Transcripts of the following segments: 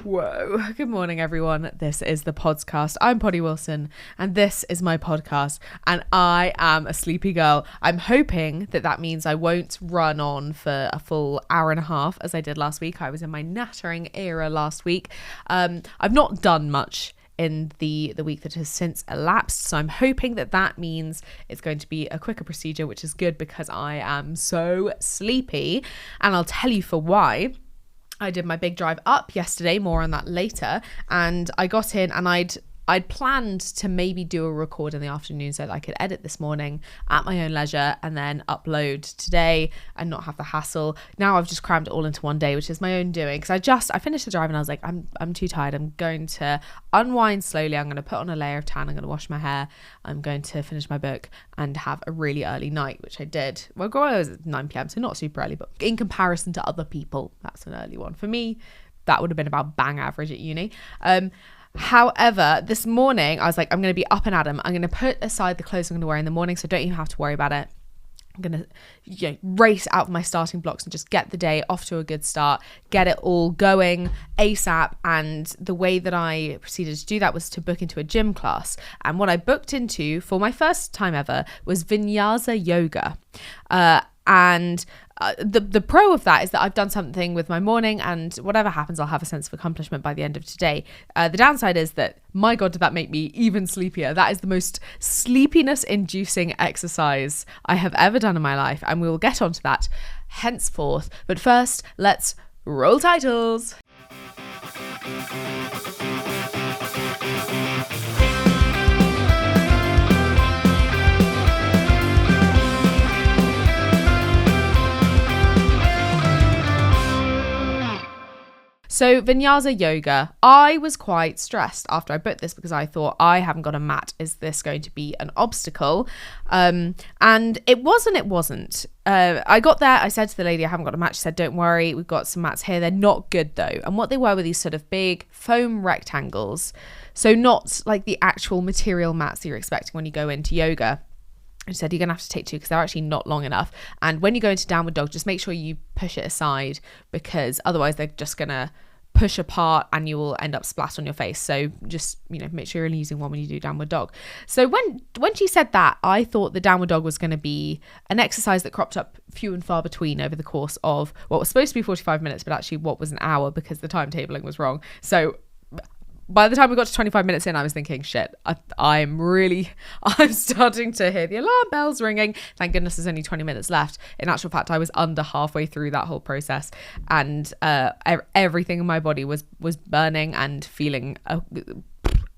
Whoa. Good morning, everyone. This is the Podscast. I'm Poddy Wilson, and this is my podcast, and I am a sleepy girl. I'm hoping that means I won't run on for a full hour and a half as I did last week. I was in my nattering era last week. I've not done much in the week that has since elapsed, so I'm hoping that means it's going to be a quicker procedure, which is good because I am so sleepy, and I'll tell you for why. I did my big drive up yesterday, more on that later, and I got in and I'd planned to maybe do a record in the afternoon so that I could edit this morning at my own leisure and then upload today and not have the hassle. Now I've just crammed it all into one day, which is my own doing, because I finished the drive and I was like, I'm too tired. I'm going to unwind slowly. I'm going to put on a layer of tan. I'm going to wash my hair. I'm going to finish my book and have a really early night, which I did. Well, I was at 9 p.m, so not super early, but in comparison to other people, that's an early one. For me, that would have been about bang average at uni. However, this morning I was like, I'm going to be up and at 'em. I'm going to put aside the clothes I'm going to wear in the morning, so I don't even have to worry about it. I'm going to race out of my starting blocks and just get the day off to a good start, get it all going ASAP. And the way that I proceeded to do that was to book into a gym class. And what I booked into for my first time ever was Vinyasa yoga. The pro of that is that I've done something with my morning, and whatever happens, I'll have a sense of accomplishment by the end of today. The downside is that, my God, did that make me even sleepier. That is the most sleepiness-inducing exercise I have ever done in my life, and we will get onto that henceforth. But first, let's roll titles. So Vinyasa yoga, I was quite stressed after I booked this because I thought, I haven't got a mat. Is this going to be an obstacle? And it wasn't. I got there, I said to the lady, I haven't got a mat. She said, don't worry, we've got some mats here. They're not good though. And what they were these sort of big foam rectangles. So not like the actual material mats that you're expecting when you go into yoga. I said, you're going to have to take two because they're actually not long enough. And when you go into downward dog, just make sure you push it aside, because otherwise they're just going to push apart and you will end up splat on your face. So just, make sure you're only using one when you do downward dog. So when she said that, I thought the downward dog was going to be an exercise that cropped up few and far between over the course of what was supposed to be 45 minutes, but actually what was an hour because the timetabling was wrong. So by the time we got to 25 minutes in, I was thinking, shit, I'm starting to hear the alarm bells ringing. Thank goodness there's only 20 minutes left. In actual fact, I was under halfway through that whole process, and everything in my body was burning and feeling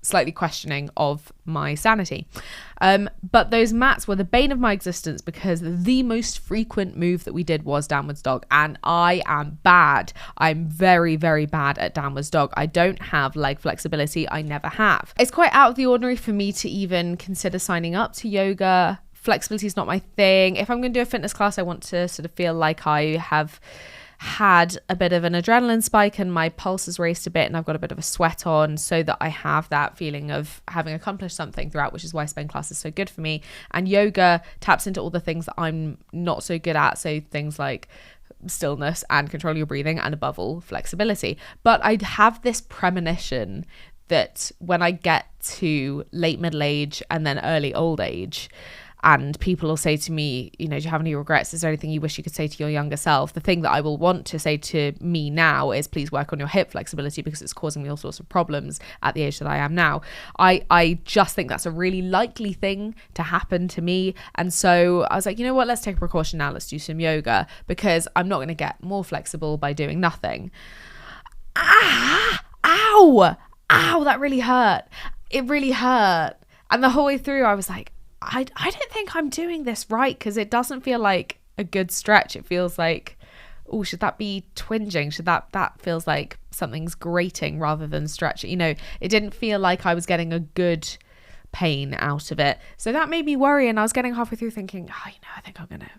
slightly questioning of my sanity. But those mats were the bane of my existence because the most frequent move that we did was downwards dog, and I am bad. I'm very, very bad at downwards dog. I don't have leg flexibility. I never have. It's quite out of the ordinary for me to even consider signing up to yoga. Flexibility is not my thing. If I'm going to do a fitness class, I want to sort of feel like I have had a bit of an adrenaline spike and my pulse has raced a bit and I've got a bit of a sweat on, so that I have that feeling of having accomplished something throughout, which is why spin class is so good for me. And yoga taps into all the things that I'm not so good at, so things like stillness and control your breathing, and above all, flexibility. But I have this premonition that when I get to late middle age and then early old age, and people will say to me, do you have any regrets? Is there anything you wish you could say to your younger self? The thing that I will want to say to me now is, please work on your hip flexibility, because it's causing me all sorts of problems at the age that I am now. I just think that's a really likely thing to happen to me. And so I was like, you know what, let's take a precaution now. Let's do some yoga, because I'm not going to get more flexible by doing nothing. Ow, that really hurt. It really hurt. And the whole way through, I was like, I don't think I'm doing this right, because it doesn't feel like a good stretch. It feels like, oh, should that be twinging? Should that feels like something's grating rather than stretching. It didn't feel like I was getting a good pain out of it. So that made me worry, and I was getting halfway through thinking, I think I'm going to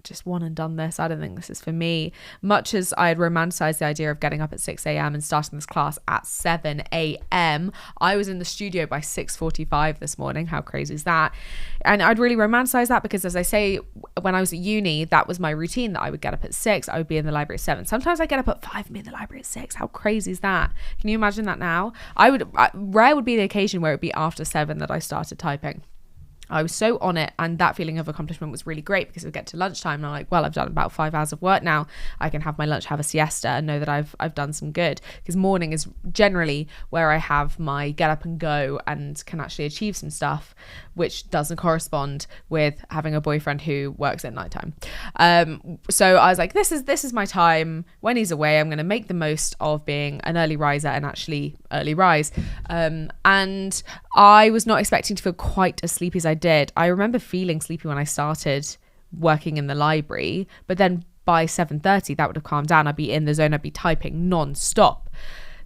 just one and done this. I don't think this is for me. Much as I had romanticized the idea of getting up at 6 a.m. and starting this class at 7 a.m., I was in the studio by 6:45 this morning. How crazy is that? And I'd really romanticize that because, as I say, when I was at uni, that was my routine, that I would get up at 6, I would be in the library at 7. Sometimes I get up at 5 and be in the library at 6. How crazy is that? Can you imagine that now? Rare would be the occasion where it would be after 7 that I started typing. I was so on it, and that feeling of accomplishment was really great because we get to lunchtime and I'm like, well, I've done about 5 hours of work now. I can have my lunch, have a siesta, and know that I've done some good, because morning is generally where I have my get up and go and can actually achieve some stuff, which doesn't correspond with having a boyfriend who works at nighttime. So I was like, this is my time. When he's away, I'm going to make the most of being an early riser and actually early rise. And I was not expecting to feel quite as sleepy as I did. I remember feeling sleepy when I started working in the library, but then by 7:30 that would have calmed down. I'd be in the zone, I'd be typing non-stop.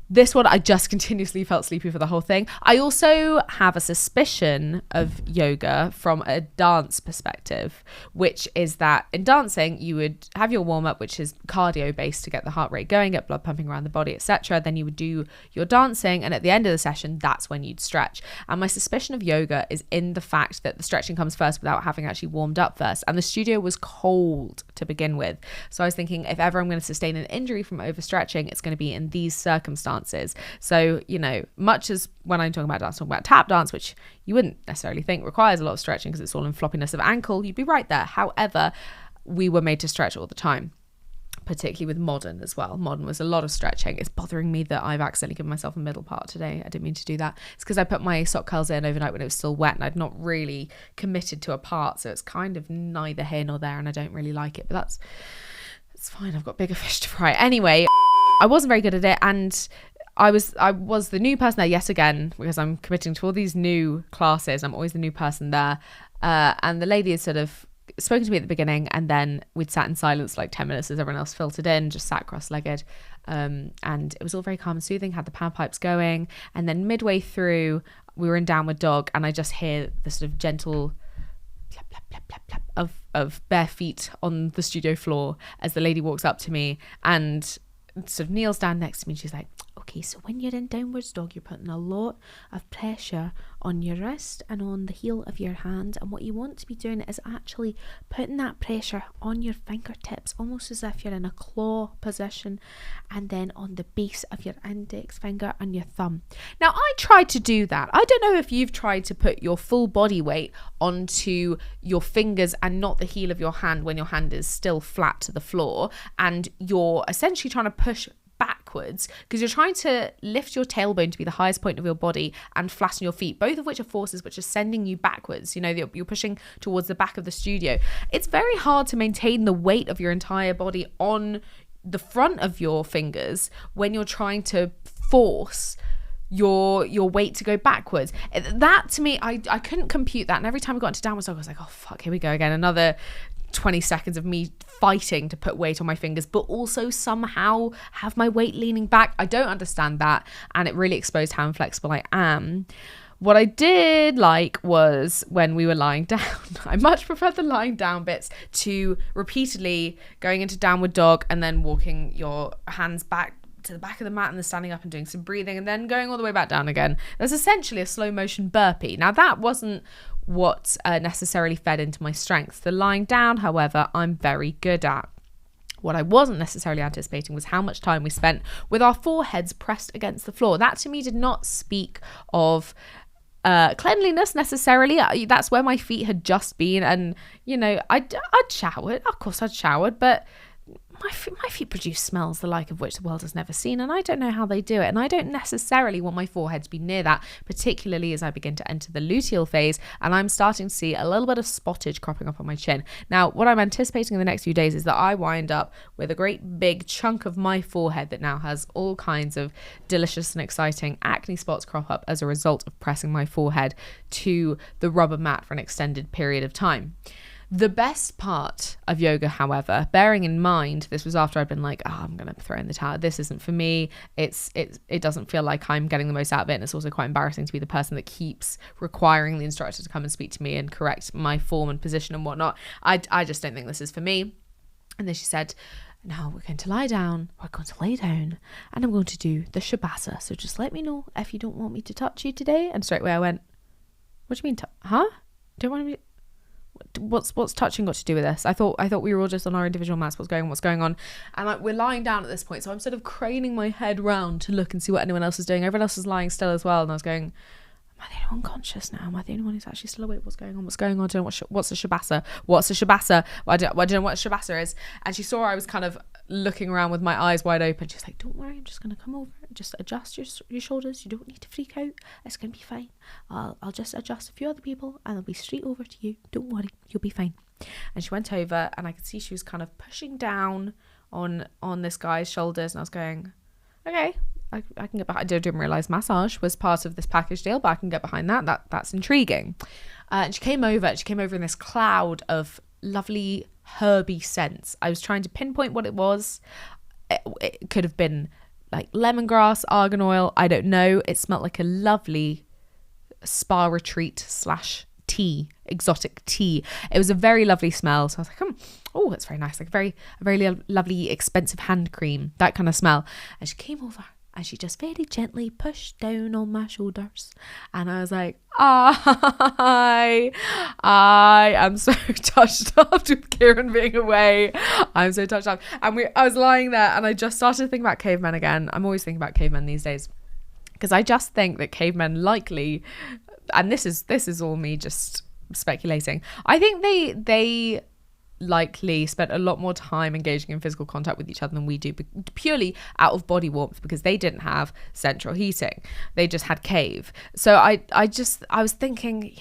This one, I just continuously felt sleepy for the whole thing. I also have a suspicion of yoga from a dance perspective, which is that in dancing, you would have your warm-up, which is cardio-based to get the heart rate going, get blood pumping around the body, etc. Then you would do your dancing, and at the end of the session, that's when you'd stretch. And my suspicion of yoga is in the fact that the stretching comes first without having actually warmed up first. And the studio was cold to begin with. So I was thinking, if ever I'm going to sustain an injury from overstretching, it's going to be in these circumstances. So, much as when I'm talking about dance, talking about tap dance, which you wouldn't necessarily think requires a lot of stretching because it's all in floppiness of ankle, you'd be right there. However, we were made to stretch all the time, particularly with modern as well. Modern was a lot of stretching. It's bothering me that I've accidentally given myself a middle part today. I didn't mean to do that. It's because I put my sock curls in overnight when it was still wet and I'd not really committed to a part, so it's kind of neither here nor there, and I don't really like it, but it's fine. I've got bigger fish to fry. Anyway, I wasn't very good at it, and I was the new person there yet again, because I'm committing to all these new classes. I'm always the new person there. And the lady had sort of spoken to me at the beginning, and then we'd sat in silence like 10 minutes as everyone else filtered in, just sat cross-legged. And it was all very calm and soothing, had the panpipes going. And then midway through, we were in downward dog, and I just hear the sort of gentle plap, plap, plap, plap, plap of bare feet on the studio floor as the lady walks up to me and sort of kneels down next to me, and she's like, okay, so when you're in downwards dog, you're putting a lot of pressure on your wrist and on the heel of your hand, and what you want to be doing is actually putting that pressure on your fingertips, almost as if you're in a claw position, and then on the base of your index finger and your thumb. Now, I tried to do that. I don't know if you've tried to put your full body weight onto your fingers and not the heel of your hand when your hand is still flat to the floor, and you're essentially trying to push backwards because you're trying to lift your tailbone to be the highest point of your body and flatten your feet, both of which are forces which are sending you backwards. You're pushing towards the back of the studio. It's very hard to maintain the weight of your entire body on the front of your fingers when you're trying to force your weight to go backwards. That, to me, I couldn't compute that, and every time I got into downward dog, I was like, oh fuck, here we go again, another 20 seconds of me fighting to put weight on my fingers, but also somehow have my weight leaning back. I don't understand that, and it really exposed how inflexible I am. What I did like was when we were lying down. I much preferred the lying down bits to repeatedly going into downward dog and then walking your hands back to the back of the mat and then standing up and doing some breathing and then going all the way back down again. There's essentially a slow motion burpee. Now, that wasn't what necessarily fed into my strengths. The lying down, however, I'm very good at. What I wasn't necessarily anticipating was how much time we spent with our foreheads pressed against the floor. That to me did not speak of cleanliness necessarily. That's where my feet had just been, and I'd showered. Of course I'd showered, but my feet produce smells the like of which the world has never seen, and I don't know how they do it, and I don't necessarily want my forehead to be near that, particularly as I begin to enter the luteal phase, and I'm starting to see a little bit of spottage cropping up on my chin. Now, what I'm anticipating in the next few days is that I wind up with a great big chunk of my forehead that now has all kinds of delicious and exciting acne spots crop up as a result of pressing my forehead to the rubber mat for an extended period of time. The best part of yoga, however, bearing in mind this was after I'd been like, I'm going to throw in the towel. This isn't for me. It doesn't feel like I'm getting the most out of it. And it's also quite embarrassing to be the person that keeps requiring the instructor to come and speak to me and correct my form and position and whatnot. I just don't think this is for me. And then she said, now we're going to lie down. We're going to lay down and I'm going to do the shabasa. So just let me know if you don't want me to touch you today. And straight away I went, what do you mean? Don't want me? What's touching got to do with this? I thought we were all just on our individual mats. What's going on? And like, we're lying down at this point, so I'm sort of craning my head round to look and see what anyone else is doing. Everyone else is lying still as well, and I was going, am I the only one conscious now? Am I the only one who's actually still awake? What's going on? I don't know what's a shabasa. What's a shabasa? Well, I don't know what a shabasa is. And she saw I was kind of looking around with my eyes wide open. She's like, don't worry, I'm just going to come over and just adjust your shoulders. You don't need to freak out. It's going to be fine. I'll just adjust a few other people and I'll be straight over to you. Don't worry, you'll be fine. And she went over and I could see she was kind of pushing down on this guy's shoulders, and I was going, okay, I can get behind. I didn't realise massage was part of this package deal, but I can get behind that. That's intriguing. And she came over in this cloud of lovely herby scents. I was trying to pinpoint what it was. It could have been like lemongrass, argan oil, I don't know. It smelled like a lovely spa retreat / tea, exotic tea. It was a very lovely smell. So I was like, oh, it's very nice, like a very lovely expensive hand cream, that kind of smell. And she came over and she just very gently pushed down on my shoulders. And I was like, I am so touched up with Kieran being away. I'm so touched up. And I was lying there and I just started to think about cavemen again. I'm always thinking about cavemen these days, because I just think that cavemen likely, and this is all me just speculating, I think they likely spent a lot more time engaging in physical contact with each other than we do, purely out of body warmth, because they didn't have central heating. They just had cave. So I was thinking,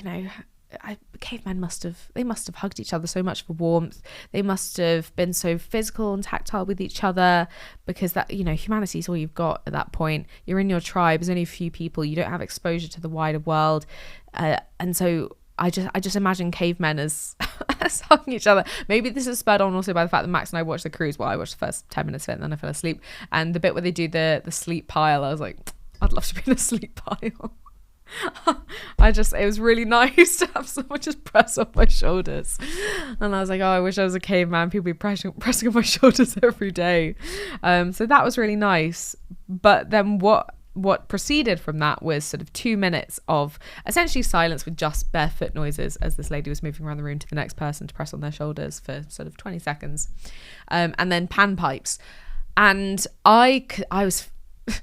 cavemen must have hugged each other so much for warmth. They must have been so physical and tactile with each other, because that, humanity is all you've got at that point. You're in your tribe. There's only a few people. You don't have exposure to the wider world, and so I just imagine cavemen as hugging each other. Maybe this is spurred on also by the fact that Max and I watched the cruise. Well, I watched the first 10 minutes of it and then I fell asleep. And the bit where they do the sleep pile, I was like, I'd love to be in a sleep pile. It was really nice to have someone just press on my shoulders. And I was like, I wish I was a caveman. People be pressing on my shoulders every day. So that was really nice. But then what proceeded from that was sort of 2 minutes of essentially silence with just barefoot noises as this lady was moving around the room to the next person to press on their shoulders for sort of 20 seconds. And then panpipes. And I was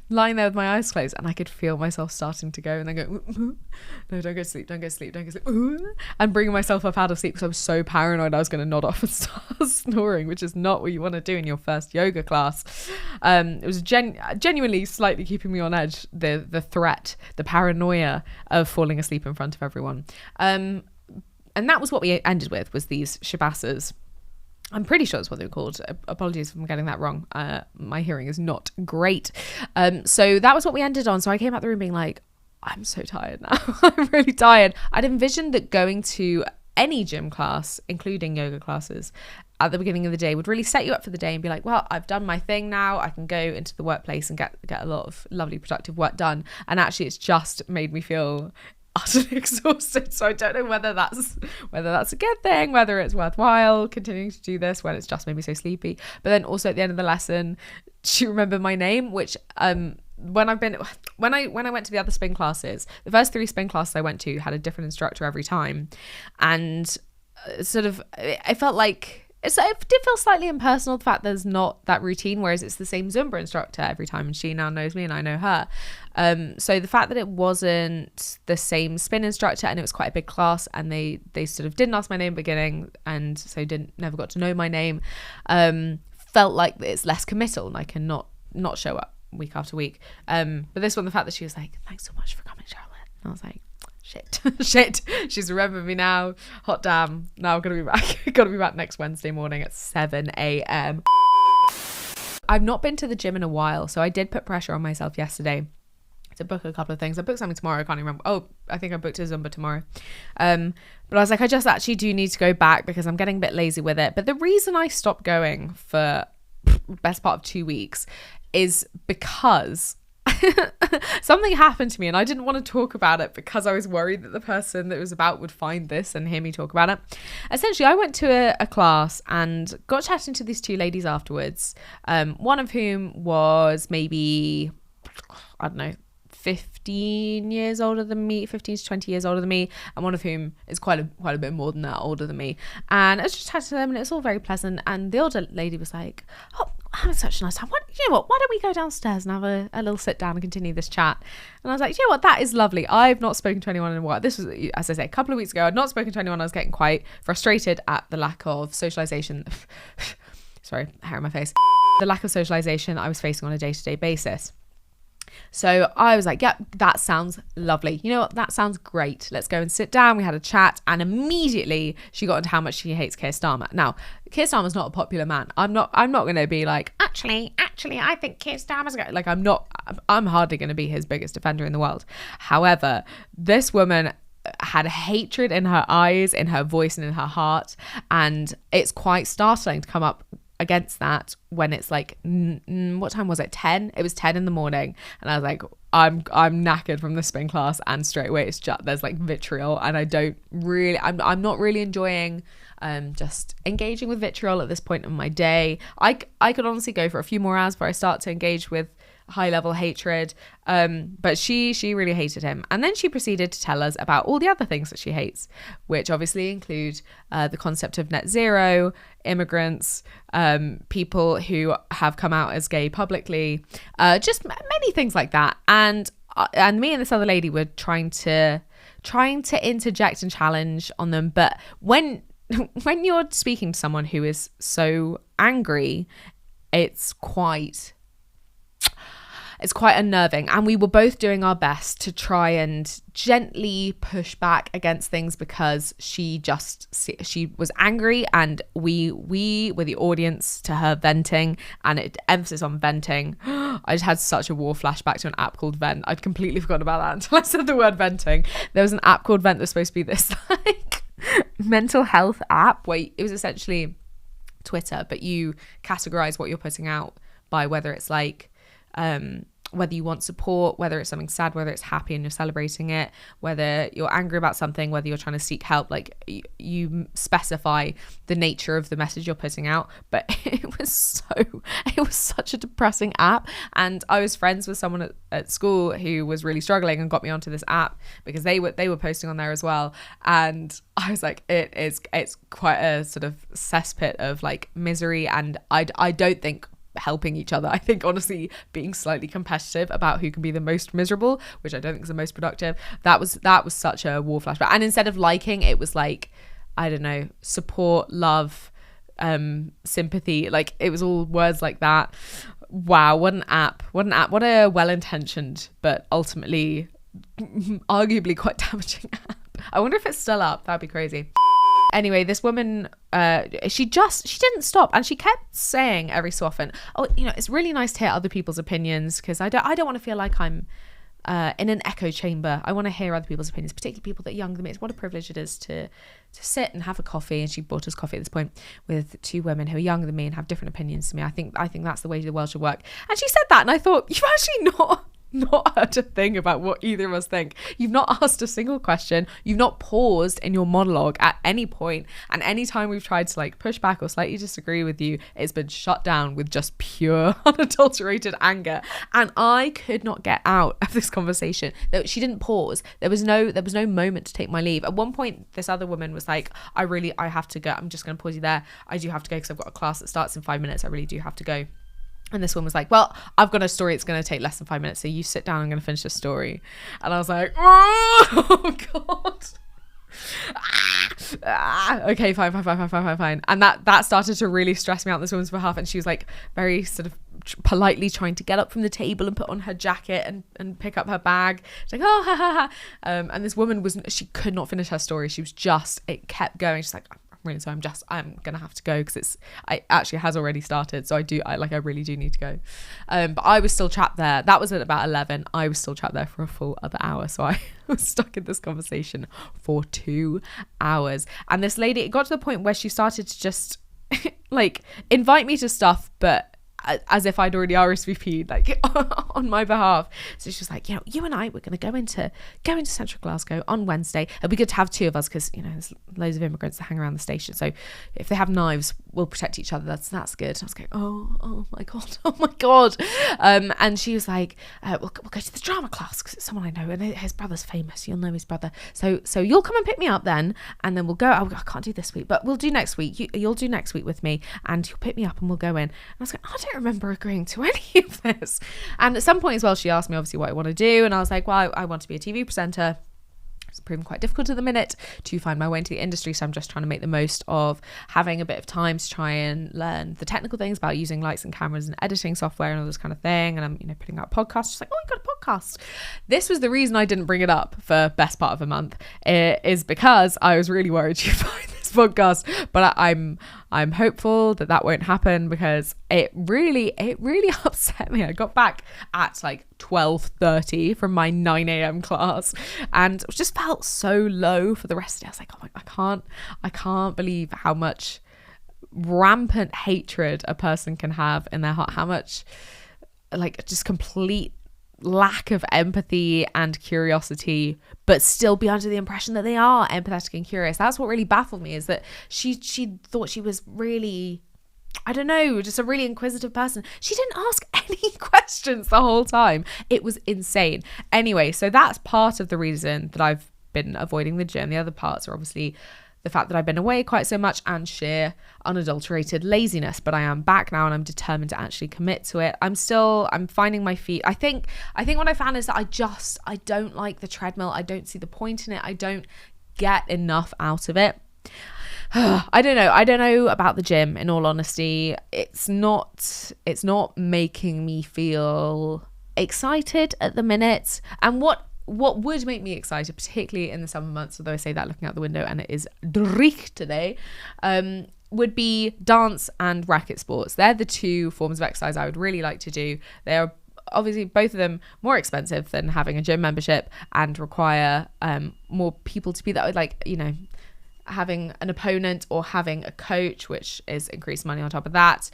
lying there with my eyes closed and I could feel myself starting to go and then go, no, don't go to sleep, and bringing myself up out of sleep because I was so paranoid I was going to nod off and start snoring, which is not what you want to do in your first yoga class. It was genuinely slightly keeping me on edge, the threat, the paranoia of falling asleep in front of everyone. And that was what we ended with, was these shabasas. I'm pretty sure that's what they were called. Apologies if I'm getting that wrong. My hearing is not great. So that was what we ended on. So I came out the room being like, I'm so tired now. I'm really tired. I'd envisioned that going to any gym class, including yoga classes, at the beginning of the day would really set you up for the day and be like, well, I've done my thing now. I can go into the workplace and get a lot of lovely productive work done. And actually it's just made me feel utterly exhausted. So I don't know whether that's a good thing, whether it's worthwhile continuing to do this when it's just made me so sleepy. But then also at the end of the lesson, she remembered my name, which when I went to the other spin classes, the first 3 spin classes I went to had a different instructor every time, and sort of I felt like it did feel slightly impersonal, the fact there's not that routine, whereas it's the same Zumba instructor every time and she now knows me and I know her. So the fact that it wasn't the same spin instructor and it was quite a big class and they sort of didn't ask my name at the beginning and so never got to know my name, felt like it's less committal and I can not show up week after week. But this one, the fact that she was like, thanks so much for coming, Charlotte. And I was like, shit, she's remembered me now. Hot damn. Now I'm gonna be back next Wednesday morning at 7 a.m. I've not been to the gym in a while, so I did put pressure on myself yesterday to book a couple of things. I booked something tomorrow. I can't even remember. Oh, I think I booked a Zumba tomorrow. But I was like, I just actually do need to go back because I'm getting a bit lazy with it. But the reason I stopped going for best part of 2 weeks is because something happened to me and I didn't want to talk about it because I was worried that the person that it was about would find this and hear me talk about it. Essentially, I went to a class and got chatting to these two ladies afterwards, one of whom was maybe, I don't know, 15 years older than me, 15 to 20 years older than me, and one of whom is quite a bit more than that, older than me. And I just chatted to them and it's all very pleasant. And the older lady was like, oh, having such a nice time. You know what, why don't we go downstairs and have a little sit down and continue this chat? And I was like, you know what, that is lovely. I've not spoken to anyone in a while. This was, as I say, a couple of weeks ago. I'd not spoken to anyone. I was getting quite frustrated at the lack of socialization. Sorry, hair in my face. The lack of socialization I was facing on a day-to-day basis. So I was like, yep, that sounds lovely. You know what? That sounds great. Let's go and sit down. We had a chat and immediately she got into how much she hates Keir Starmer. Now, Keir Starmer's not a popular man. I'm not going to be like, actually, I think Keir Starmer's like, I'm hardly going to be his biggest defender in the world. However, this woman had hatred in her eyes, in her voice and in her heart. And it's quite startling to come up against that when it's like what time was it? 10? It was 10 in the morning and I was like, I'm knackered from the spin class, and straight away it's just, there's like vitriol, and I'm not really enjoying just engaging with vitriol at this point in my day. I could honestly go for a few more hours before I start to engage with high level hatred, but she really hated him. And then she proceeded to tell us about all the other things that she hates, which obviously include the concept of net zero, immigrants, people who have come out as gay publicly, just many things like that. And me and this other lady were trying to interject and challenge on them, but when you're speaking to someone who is so angry, it's quite unnerving. And we were both doing our best to try and gently push back against things because she was angry, and we were the audience to her venting, and it emphasis on venting. I just had such a war flashback to an app called Vent. I'd completely forgotten about that until I said the word venting. There was an app called Vent that was supposed to be this like mental health app where it was essentially Twitter, but you categorize what you're putting out by whether it's like whether you want support, whether it's something sad, whether it's happy and you're celebrating it, whether you're angry about something, whether you're trying to seek help. Like you specify the nature of the message you're putting out. But it was such a depressing app. And I was friends with someone at school who was really struggling and got me onto this app because they were posting on there as well. And I was like, it's quite a sort of cesspit of like misery, and I don't think helping each other. I think honestly being slightly competitive about who can be the most miserable, which I don't think is the most productive, that was such a war flashback. And instead of liking, it was like, I don't know, support, love, sympathy, like it was all words like that. Wow, what an app, what a well-intentioned but ultimately arguably quite damaging app. I wonder if it's still up. That'd be crazy. Anyway, this woman, she didn't stop, and she kept saying every so often, oh, you know, it's really nice to hear other people's opinions, because I don't want to feel like I'm in an echo chamber. I want to hear other people's opinions, particularly people that are younger than me. It's what a privilege it is to sit and have a coffee. And she bought us coffee at this point with two women who are younger than me and have different opinions to me. I think that's the way the world should work. And she said that, and I thought, you've actually not heard a thing about what either of us think. You've not asked a single question. You've not paused in your monologue at any point. And any time we've tried to like push back or slightly disagree with you, it's been shut down with just pure unadulterated anger. And I could not get out of this conversation. She didn't pause. There was no moment to take my leave. At one point, this other woman was like, I have to go. I'm just going to pause you there. I do have to go because I've got a class that starts in 5 minutes. I really do have to go. And this one was like, well, I've got a story. It's going to take less than 5 minutes. So you sit down. I'm going to finish the story. And I was like, oh, God. Okay, fine. And that started to really stress me out on this woman's behalf. And she was like very sort of politely trying to get up from the table and put on her jacket and pick up her bag. She's like, oh, ha. And this woman she could not finish her story. She was it kept going. She's like, I'm really sorry. I'm gonna have to go because it actually has already started. So I really do need to go. But I was still trapped there. That was at about 11. I was still trapped there for a full other hour. So I was stuck in this conversation for 2 hours. And this lady, it got to the point where she started to just like invite me to stuff, but as if I'd already RSVP'd like on my behalf. So she was like, you know, you and I, we're going to go into central Glasgow on Wednesday. It'd be good to have two of us because, you know, there's loads of immigrants that hang around the station. So if they have knives, we'll protect each other. That's good. I was going, oh my God. And she was like, we'll go to the drama class because it's someone I know and his brother's famous. You'll know his brother. So you'll come and pick me up then, and then we'll go. I can't do this week, but we'll do next week. You'll do next week with me, and you'll pick me up and we'll go in. And I was like, I don't remember agreeing to any of this. And at some point as well, she asked me obviously what I want to do, and I was like, well, I want to be a TV presenter. It's proven quite difficult at the minute to find my way into the industry, so I'm just trying to make the most of having a bit of time to try and learn the technical things about using lights and cameras and editing software and all this kind of thing. And I'm, you know, putting out podcasts. She's like, oh, you got a podcast. This was the reason I didn't bring it up for best part of a month, is because I was really worried she'd find this podcast. But I'm hopeful that won't happen, because it really upset me. I got back at like 12:30 from my 9 a.m. class and just felt so low for the rest of the day. I was like, oh, I can't believe how much rampant hatred a person can have in their heart, how much like just complete lack of empathy and curiosity, but still be under the impression that they are empathetic and curious. That's what really baffled me, is that she thought she was really, I don't know, just a really inquisitive person. She didn't ask any questions the whole time. It was insane. Anyway, so that's part of the reason that I've been avoiding the gym. The other parts are obviously the fact that I've been away quite so much and sheer unadulterated laziness. But I am back now and I'm determined to actually commit to it. I'm finding my feet. I think what I found is that I don't like the treadmill. I don't see the point in it. I don't get enough out of it. I don't know about the gym, in all honesty. It's not making me feel excited at the minute. And what would make me excited, particularly in the summer months, although I say that looking out the window and it is dreich today, would be dance and racket sports. They're the two forms of exercise I would really like to do. They are obviously both of them more expensive than having a gym membership and require more people to be that, like, you know, having an opponent or having a coach, which is increased money on top of that,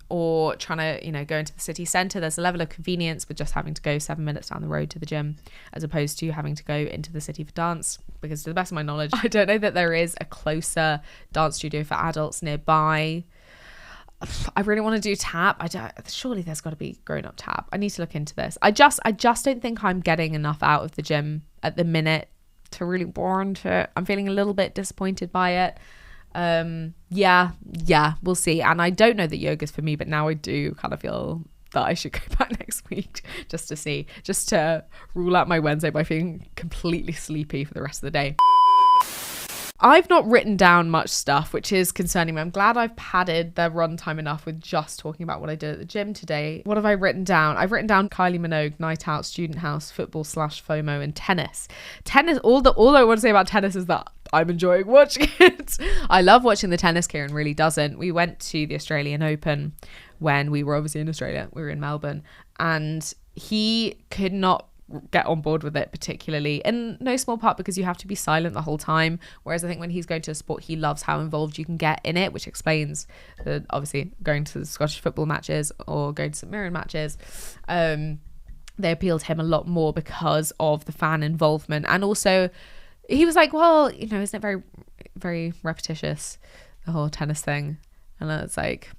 or trying to, you know, go into the city centre. There's a level of convenience with just having to go 7 minutes down the road to the gym, as opposed to having to go into the city for dance, because to the best of my knowledge, I don't know that there is a closer dance studio for adults nearby. I really want to do tap. Surely there's got to be grown-up tap. I need to look into this. I just don't think I'm getting enough out of the gym at the minute to really warrant it. I'm feeling a little bit disappointed by it. Yeah, we'll see. And I don't know that yoga's for me, but now I do kind of feel that I should go back next week just to rule out my Wednesday by feeling completely sleepy for the rest of the day. I've not written down much stuff, which is concerning me. I'm glad I've padded the runtime enough with just talking about what I did at the gym today. What have I written down? I've written down Kylie Minogue, night out, student house, football / FOMO, and tennis. All I want to say about tennis is that I'm enjoying watching it. I love watching the tennis. Kieran really doesn't. We went to the Australian Open when we were obviously in Australia. We were in Melbourne, and he could not get on board with it, particularly, in no small part because you have to be silent the whole time, whereas I think when he's going to a sport, he loves how involved you can get in it, which explains the obviously going to the Scottish football matches or going to St Mirren matches. They appeal to him a lot more because of the fan involvement. And also he was like, well, you know, isn't it very, very repetitious, the whole tennis thing? And it's like,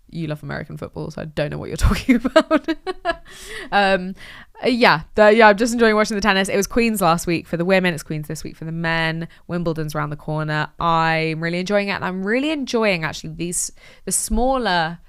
you love American football, so I don't know what you're talking about. I'm just enjoying watching the tennis. It was Queen's last week for the women. It's Queen's this week for the men. Wimbledon's around the corner. I'm really enjoying it. And I'm really enjoying actually the smaller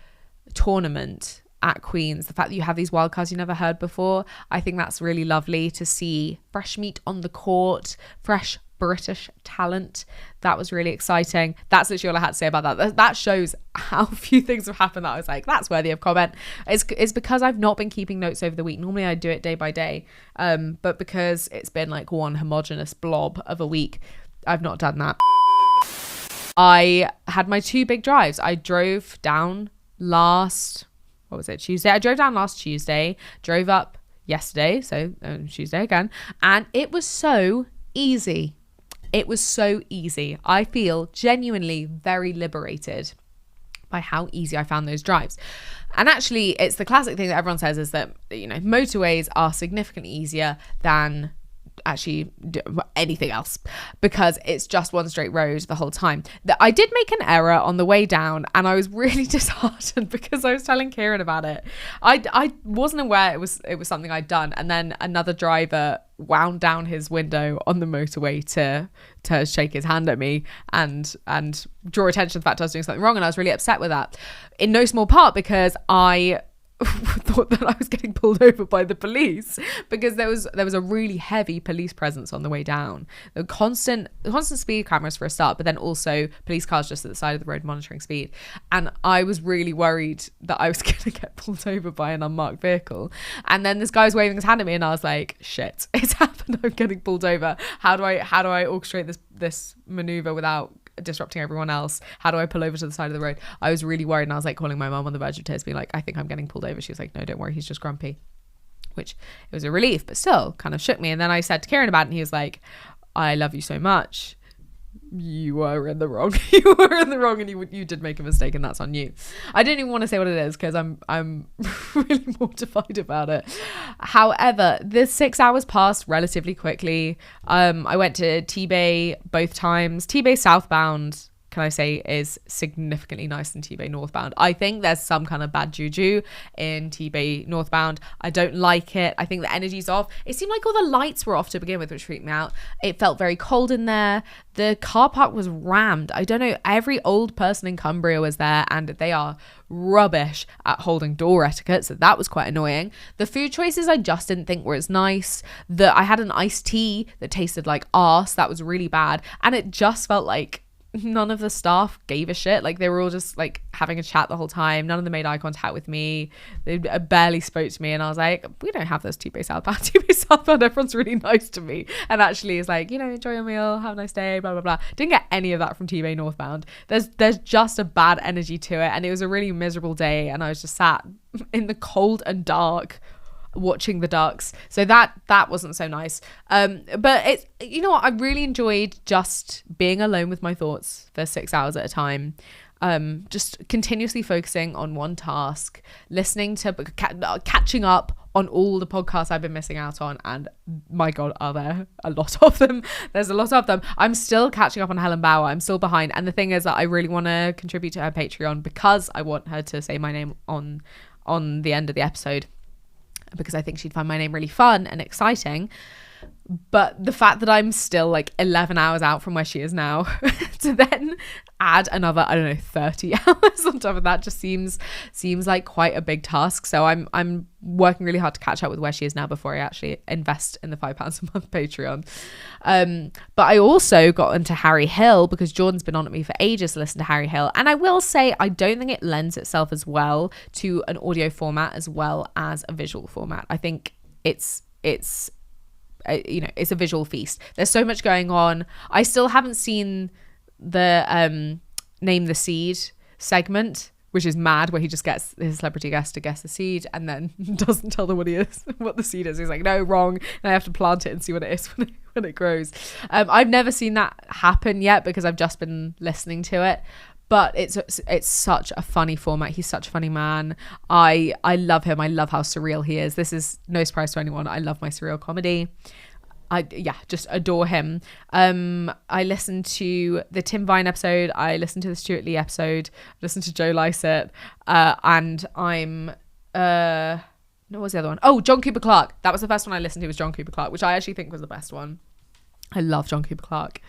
tournament at Queen's. The fact that you have these wildcards you never heard before. I think that's really lovely to see fresh meat on the court, fresh British talent. That was really exciting. That's literally all I had to say about that. That shows how few things have happened that I was like, that's worthy of comment. It's because I've not been keeping notes over the week. Normally I do it day by day, but because it's been like one homogenous blob of a week, I've not done that. I had my 2 big drives. I drove down Tuesday. I drove down last Tuesday, drove up yesterday, so Tuesday again, and it was so easy. It was so easy. I feel genuinely very liberated by how easy I found those drives. And actually, it's the classic thing that everyone says is that, motorways are significantly easier than actually anything else, because it's just one straight road the whole time. I did make an error on the way down, and I was really disheartened because I was telling Kieran about it. I wasn't aware it was something I'd done, and then another driver wound down his window on the motorway to shake his hand at me and draw attention to the fact I was doing something wrong, and I was really upset with that, in no small part because I thought that I was getting pulled over by the police, because there was a really heavy police presence on the way down. The constant speed cameras for a start, but then also police cars just at the side of the road monitoring speed. And I was really worried that I was going to get pulled over by an unmarked vehicle. And then this guy was waving his hand at me, and I was like, shit, it's happened. I'm getting pulled over. How do I orchestrate this maneuver without disrupting everyone else? How do I pull over to the side of the road? I was really worried, and I was like calling my mum on the verge of tears, being like, I think I'm getting pulled over. She was like, no, don't worry, he's just grumpy, which it was a relief, but still kind of shook me. And then I said to Kieran about it, and he was like, I love you so much, you were in the wrong. You were in the wrong, and you did make a mistake, and that's on you. I don't even want to say what it is because I'm really mortified about it. However, the 6 hours passed relatively quickly. I went to T-Bay both times. T-Bay southbound, can I say, is significantly nicer than T-Bay northbound. I think there's some kind of bad juju in T-Bay northbound. I don't like it. I think the energy's off. It seemed like all the lights were off to begin with, which freaked me out. It felt very cold in there. The car park was rammed. I don't know, every old person in Cumbria was there, and they are rubbish at holding door etiquette, so that was quite annoying. The food choices I just didn't think were as nice. I had an iced tea that tasted like arse. That was really bad, and it just felt like none of the staff gave a shit. Like, they were all just like having a chat the whole time. None of them made eye contact with me. They barely spoke to me, and I was like, we don't have this T-Bay southbound. T-Bay southbound, everyone's really nice to me, and actually is like, enjoy your meal, have a nice day, blah blah blah. Didn't get any of that from T-Bay northbound. There's just a bad energy to it, and it was a really miserable day, and I was just sat in the cold and dark watching the ducks, so that wasn't so nice. But it's, what, I really enjoyed just being alone with my thoughts for 6 hours at a time, just continuously focusing on one task, listening to catching up on all the podcasts I've been missing out on, and my god, are there a lot of them. There's a lot of them. I'm still catching up on Helen Bauer. I'm still behind, and the thing is that I really want to contribute to her Patreon because I want her to say my name on the end of the episode, because I think she'd find my name really fun and exciting. But the fact that I'm still like 11 hours out from where she is now to then add another, 30 hours on top of that just seems like quite a big task. So I'm working really hard to catch up with where she is now before I actually invest in the £5 a month Patreon. But I also got into Harry Hill because Jordan's been on at me for ages to listen to Harry Hill. And I will say, I don't think it lends itself as well to an audio format as well as a visual format. I think it's a visual feast. There's so much going on. I still haven't seen the Name the Seed segment, which is mad, where he just gets his celebrity guest to guess the seed and then doesn't tell them what the seed is. He's like, no, wrong, and I have to plant it and see what it is when it grows. I've never seen that happen yet because I've just been listening to it. But it's such a funny format. He's such a funny man. I love him. I love how surreal he is. This is no surprise to anyone. I love my surreal comedy. I just adore him. I listened to the Tim Vine episode. I listened to the Stuart Lee episode. I listened to Joe Lycett. And I'm... what was the other one? Oh, John Cooper Clarke. That was the first one I listened to, was John Cooper Clarke, which I actually think was the best one. I love John Cooper Clarke.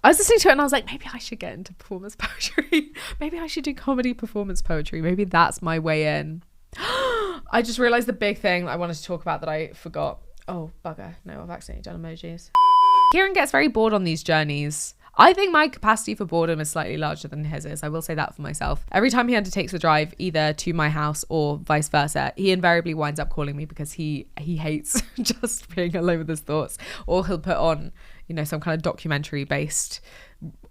I was listening to it and I was like, maybe I should get into performance poetry. Maybe I should do comedy performance poetry. Maybe that's my way in. I just realised the big thing I wanted to talk about that I forgot. Oh, bugger. No, I've accidentally done emojis. Kieran gets very bored on these journeys. I think my capacity for boredom is slightly larger than his is. I will say that for myself. Every time he undertakes a drive, either to my house or vice versa, he invariably winds up calling me because he hates just being alone with his thoughts. Or he'll put on, some kind of documentary based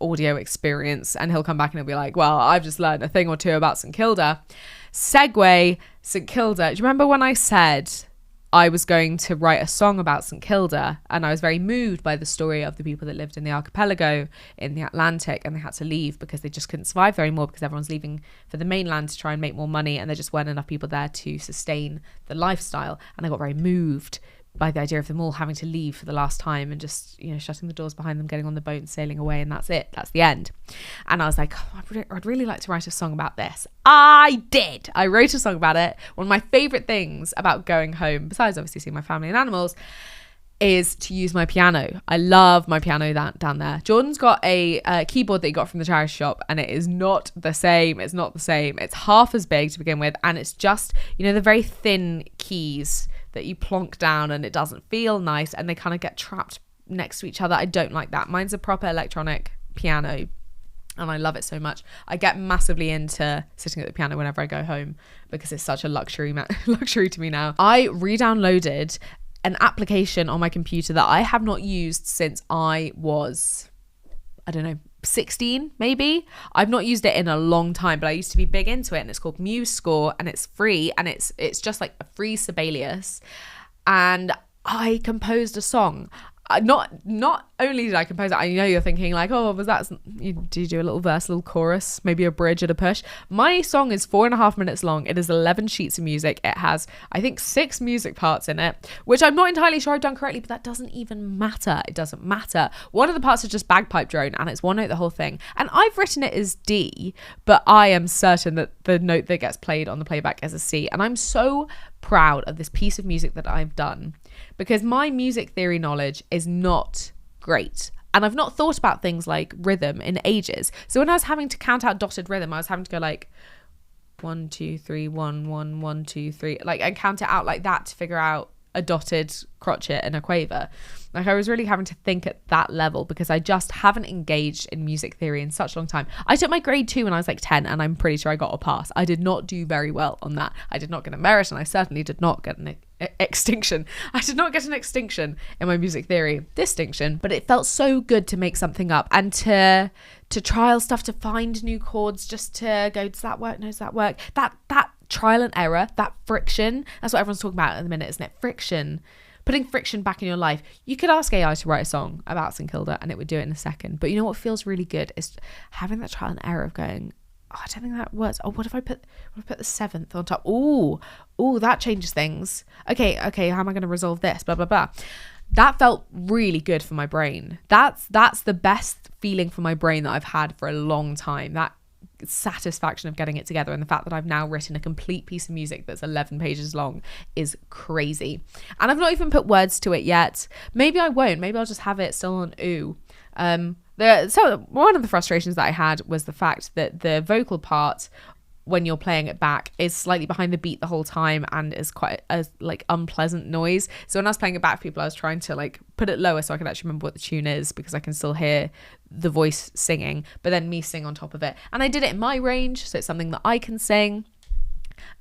audio experience, and he'll come back and he'll be like, well, I've just learned a thing or two about St Kilda. Segue, St Kilda. Do you remember when I said I was going to write a song about St Kilda, and I was very moved by the story of the people that lived in the archipelago in the Atlantic, and they had to leave because they just couldn't survive there anymore because everyone's leaving for the mainland to try and make more money, and there just weren't enough people there to sustain the lifestyle. And I got very moved by the idea of them all having to leave for the last time and just, you know, shutting the doors behind them, getting on the boat and sailing away, and that's it. That's the end. And I was like, oh, I'd really like to write a song about this. I did. I wrote a song about it. One of my favourite things about going home, besides obviously seeing my family and animals, is to use my piano. I love my piano down there. Jordan's got a keyboard that he got from the charity shop, and it is not the same. It's not the same. It's half as big to begin with, and it's just, you know, the very thin keys that you plonk down, and it doesn't feel nice, and they kind of get trapped next to each other. I don't like that. Mine's a proper electronic piano, and I love it so much. I get massively into sitting at the piano whenever I go home because it's such a luxury to me now. I re-downloaded an application on my computer that I have not used since I was, I don't know, 16 maybe. I've not used it in a long time, but I used to be big into it, and it's called MuseScore, and it's free, and it's just like a free Sibelius. And I composed a song. Not only did I compose it, I know you're thinking like, oh, was that, did you do a little verse, a little chorus, maybe a bridge and a push? My song is 4.5 minutes long. It is 11 sheets of music. It has, I think, 6 music parts in it, which I'm not entirely sure I've done correctly, but that doesn't even matter. It doesn't matter. One of the parts is just bagpipe drone, and it's one note the whole thing. And I've written it as D, but I am certain that the note that gets played on the playback is a C. And I'm so proud of this piece of music that I've done, because my music theory knowledge is not great, and I've not thought about things like rhythm in ages. So when I was having to count out dotted rhythm, I was having to go like 1 2 3 1 1 1 2 3, like, and count it out like that to figure out a dotted crotchet and a quaver. Like, I was really having to think at that level because I just haven't engaged in music theory in such a long time. I took my grade 2 when I was like 10, and I'm pretty sure I got a pass. I did not do very well on that. I did not get a merit, and I certainly did not get an extinction. I did not get an extinction in my music theory distinction, but it felt so good to make something up and to trial stuff, to find new chords, just to go, does that work? No, does that work? That trial and error, that friction, that's what everyone's talking about at the minute, isn't it? Friction. Putting friction back in your life. You could ask AI to write a song about St Kilda and it would do it in a second. But you know what feels really good is having that trial and error of going, oh, I don't think that works. Oh, what if I put the 7th on top? Ooh, that changes things. Okay, how am I going to resolve this? Blah, blah, blah. That felt really good for my brain. That's the best feeling for my brain that I've had for a long time. That satisfaction of getting it together, and the fact that I've now written a complete piece of music that's 11 pages long is crazy. And I've not even put words to it yet. Maybe I won't. Maybe I'll just have it still on ooh. So one of the frustrations that I had was the fact that the vocal part, when you're playing it back, is slightly behind the beat the whole time and is quite a like unpleasant noise. So when I was playing it back for people, I was trying to like put it lower so I can actually remember what the tune is, because I can still hear the voice singing, but then me sing on top of it. And I did it in my range, so it's something that I can sing.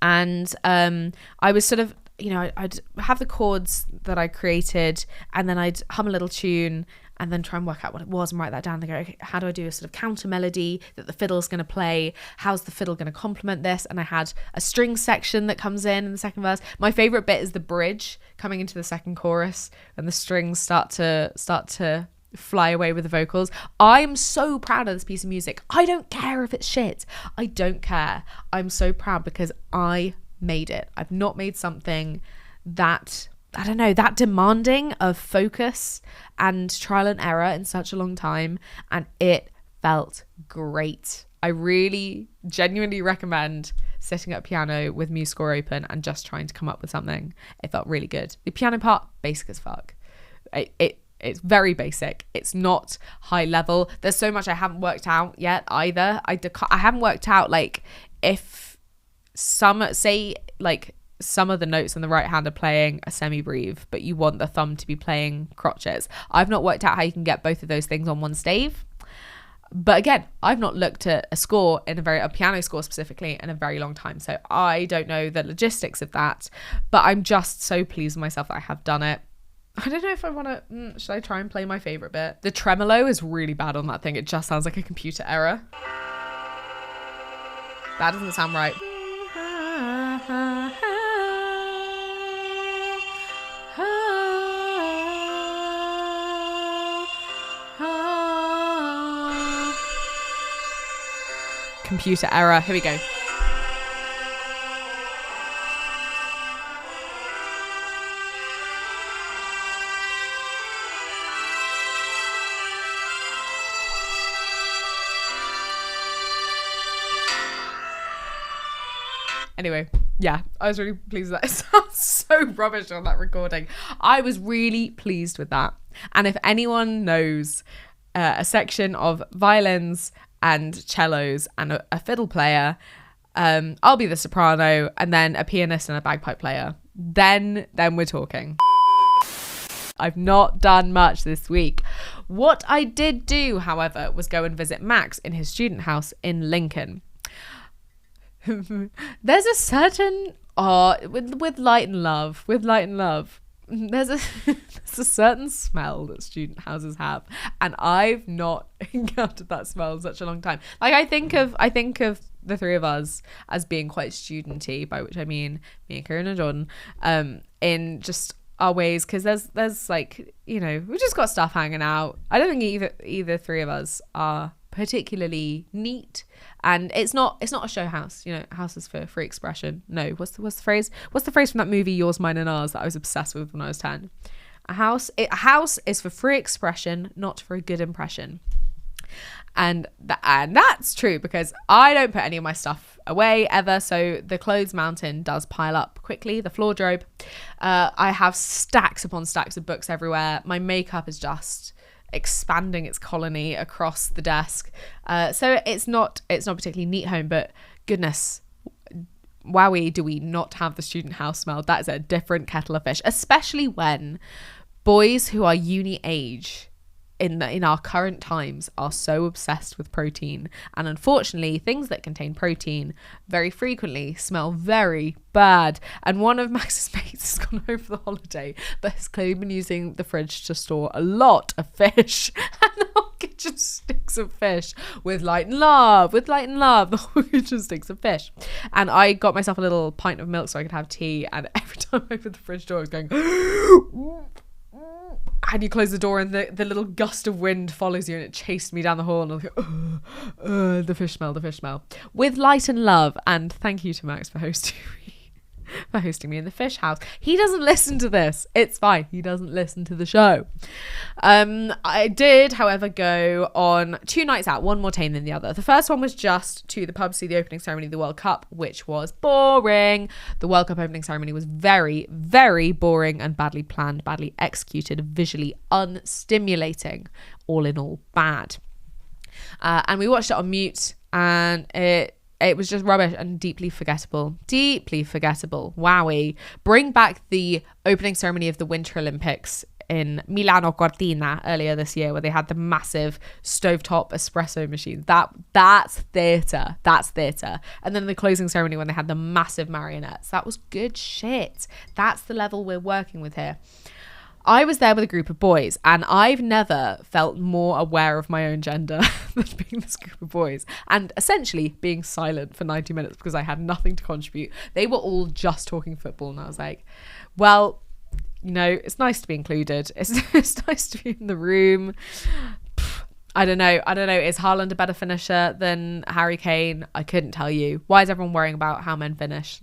And I was sort of, you know, I'd have the chords that I created, and then I'd hum a little tune and then try and work out what it was and write that down and go, okay, how do I do a sort of counter melody that the fiddle's going to play? How's the fiddle going to complement this? And I had a string section that comes in the second verse. My favorite bit is the bridge coming into the second chorus, and the strings start to fly away with the vocals. I'm so proud of this piece of music. I don't care if it's shit. I don't care. I'm so proud because I made it. I've not made something that, I don't know, that demanding of focus and trial and error in such a long time, and it felt great. I really genuinely recommend sitting at a piano with MuseScore open and just trying to come up with something. It felt really good. The piano part, basic as fuck. It's very basic. It's not high level. There's so much I haven't worked out yet either. I haven't worked out, like, if some of the notes on the right hand are playing a semi-breve, but you want the thumb to be playing crotchets. I've not worked out how you can get both of those things on one stave. But again, I've not looked at a piano score specifically in a very long time. So I don't know the logistics of that, but I'm just so pleased with myself that I have done it. I don't know if I want to, should I try and play my favourite bit? The tremolo is really bad on that thing. It just sounds like a computer error. That doesn't sound right. Computer error. Here we go. Anyway, yeah, I was really pleased with that. It sounds so rubbish on that recording. I was really pleased with that. And if anyone knows a section of violins and cellos and a fiddle player, I'll be the soprano, and then a pianist and a bagpipe player. Then we're talking. I've not done much this week. What I did do, however, was go and visit Max in his student house in Lincoln. There's a certain with light and love there's a certain smell that student houses have, and I've not encountered that smell in such a long time. Like, I think of the three of us as being quite studenty, by which I mean me and Kieran and Jordan, in just our ways, because there's like, you know, we've just got stuff hanging out. I don't think either three of us are particularly neat, and it's not a show house, you know. House is for free expression. No, what's the phrase from that movie Yours, Mine and Ours that I was obsessed with when I was 10? A house is for free expression, not for a good impression. And that's true, because I don't put any of my stuff away ever, so the clothes mountain does pile up quickly. The floordrobe, I have stacks upon stacks of books everywhere. My makeup is just expanding its colony across the desk, so it's not particularly neat home, but goodness, wowie, do we not have the student house smell. That is a different kettle of fish, especially when boys who are uni age in our current times are so obsessed with protein, and unfortunately things that contain protein very frequently smell very bad. And one of Max's mates has gone home for the holiday but has clearly been using the fridge to store a lot of fish, and the whole kitchen stinks of fish. With light and love, the whole kitchen stinks of fish. And I got myself a little pint of milk so I could have tea, and every time I opened the fridge door I was going and you close the door and the little gust of wind follows you, and it chased me down the hall, and I was like, the fish smell. With light and love, and thank you to Max for hosting me in the fish house. He doesn't listen to this. It's fine. He doesn't listen to the show. I did, however, go on 2 nights out, one more tame than the other. The first one was just to the pub to see the opening ceremony of the World Cup, which was boring. The World Cup opening ceremony was very, very boring and badly planned, badly executed, visually unstimulating. All in all, bad. And we watched it on mute, and it was just rubbish and deeply forgettable. Wowie. Bring back the opening ceremony of the Winter Olympics in Milano Cortina earlier this year, where they had the massive stovetop espresso machine. That's theatre. And then the closing ceremony when they had the massive marionettes. That was good shit. That's the level we're working with here. I was there with a group of boys, and I've never felt more aware of my own gender than being this group of boys, and essentially being silent for 90 minutes because I had nothing to contribute. They were all just talking football, and I was like, well, you know, it's nice to be included. It's nice to be in the room. I don't know. Is Haaland a better finisher than Harry Kane? I couldn't tell you. Why is everyone worrying about how men finish?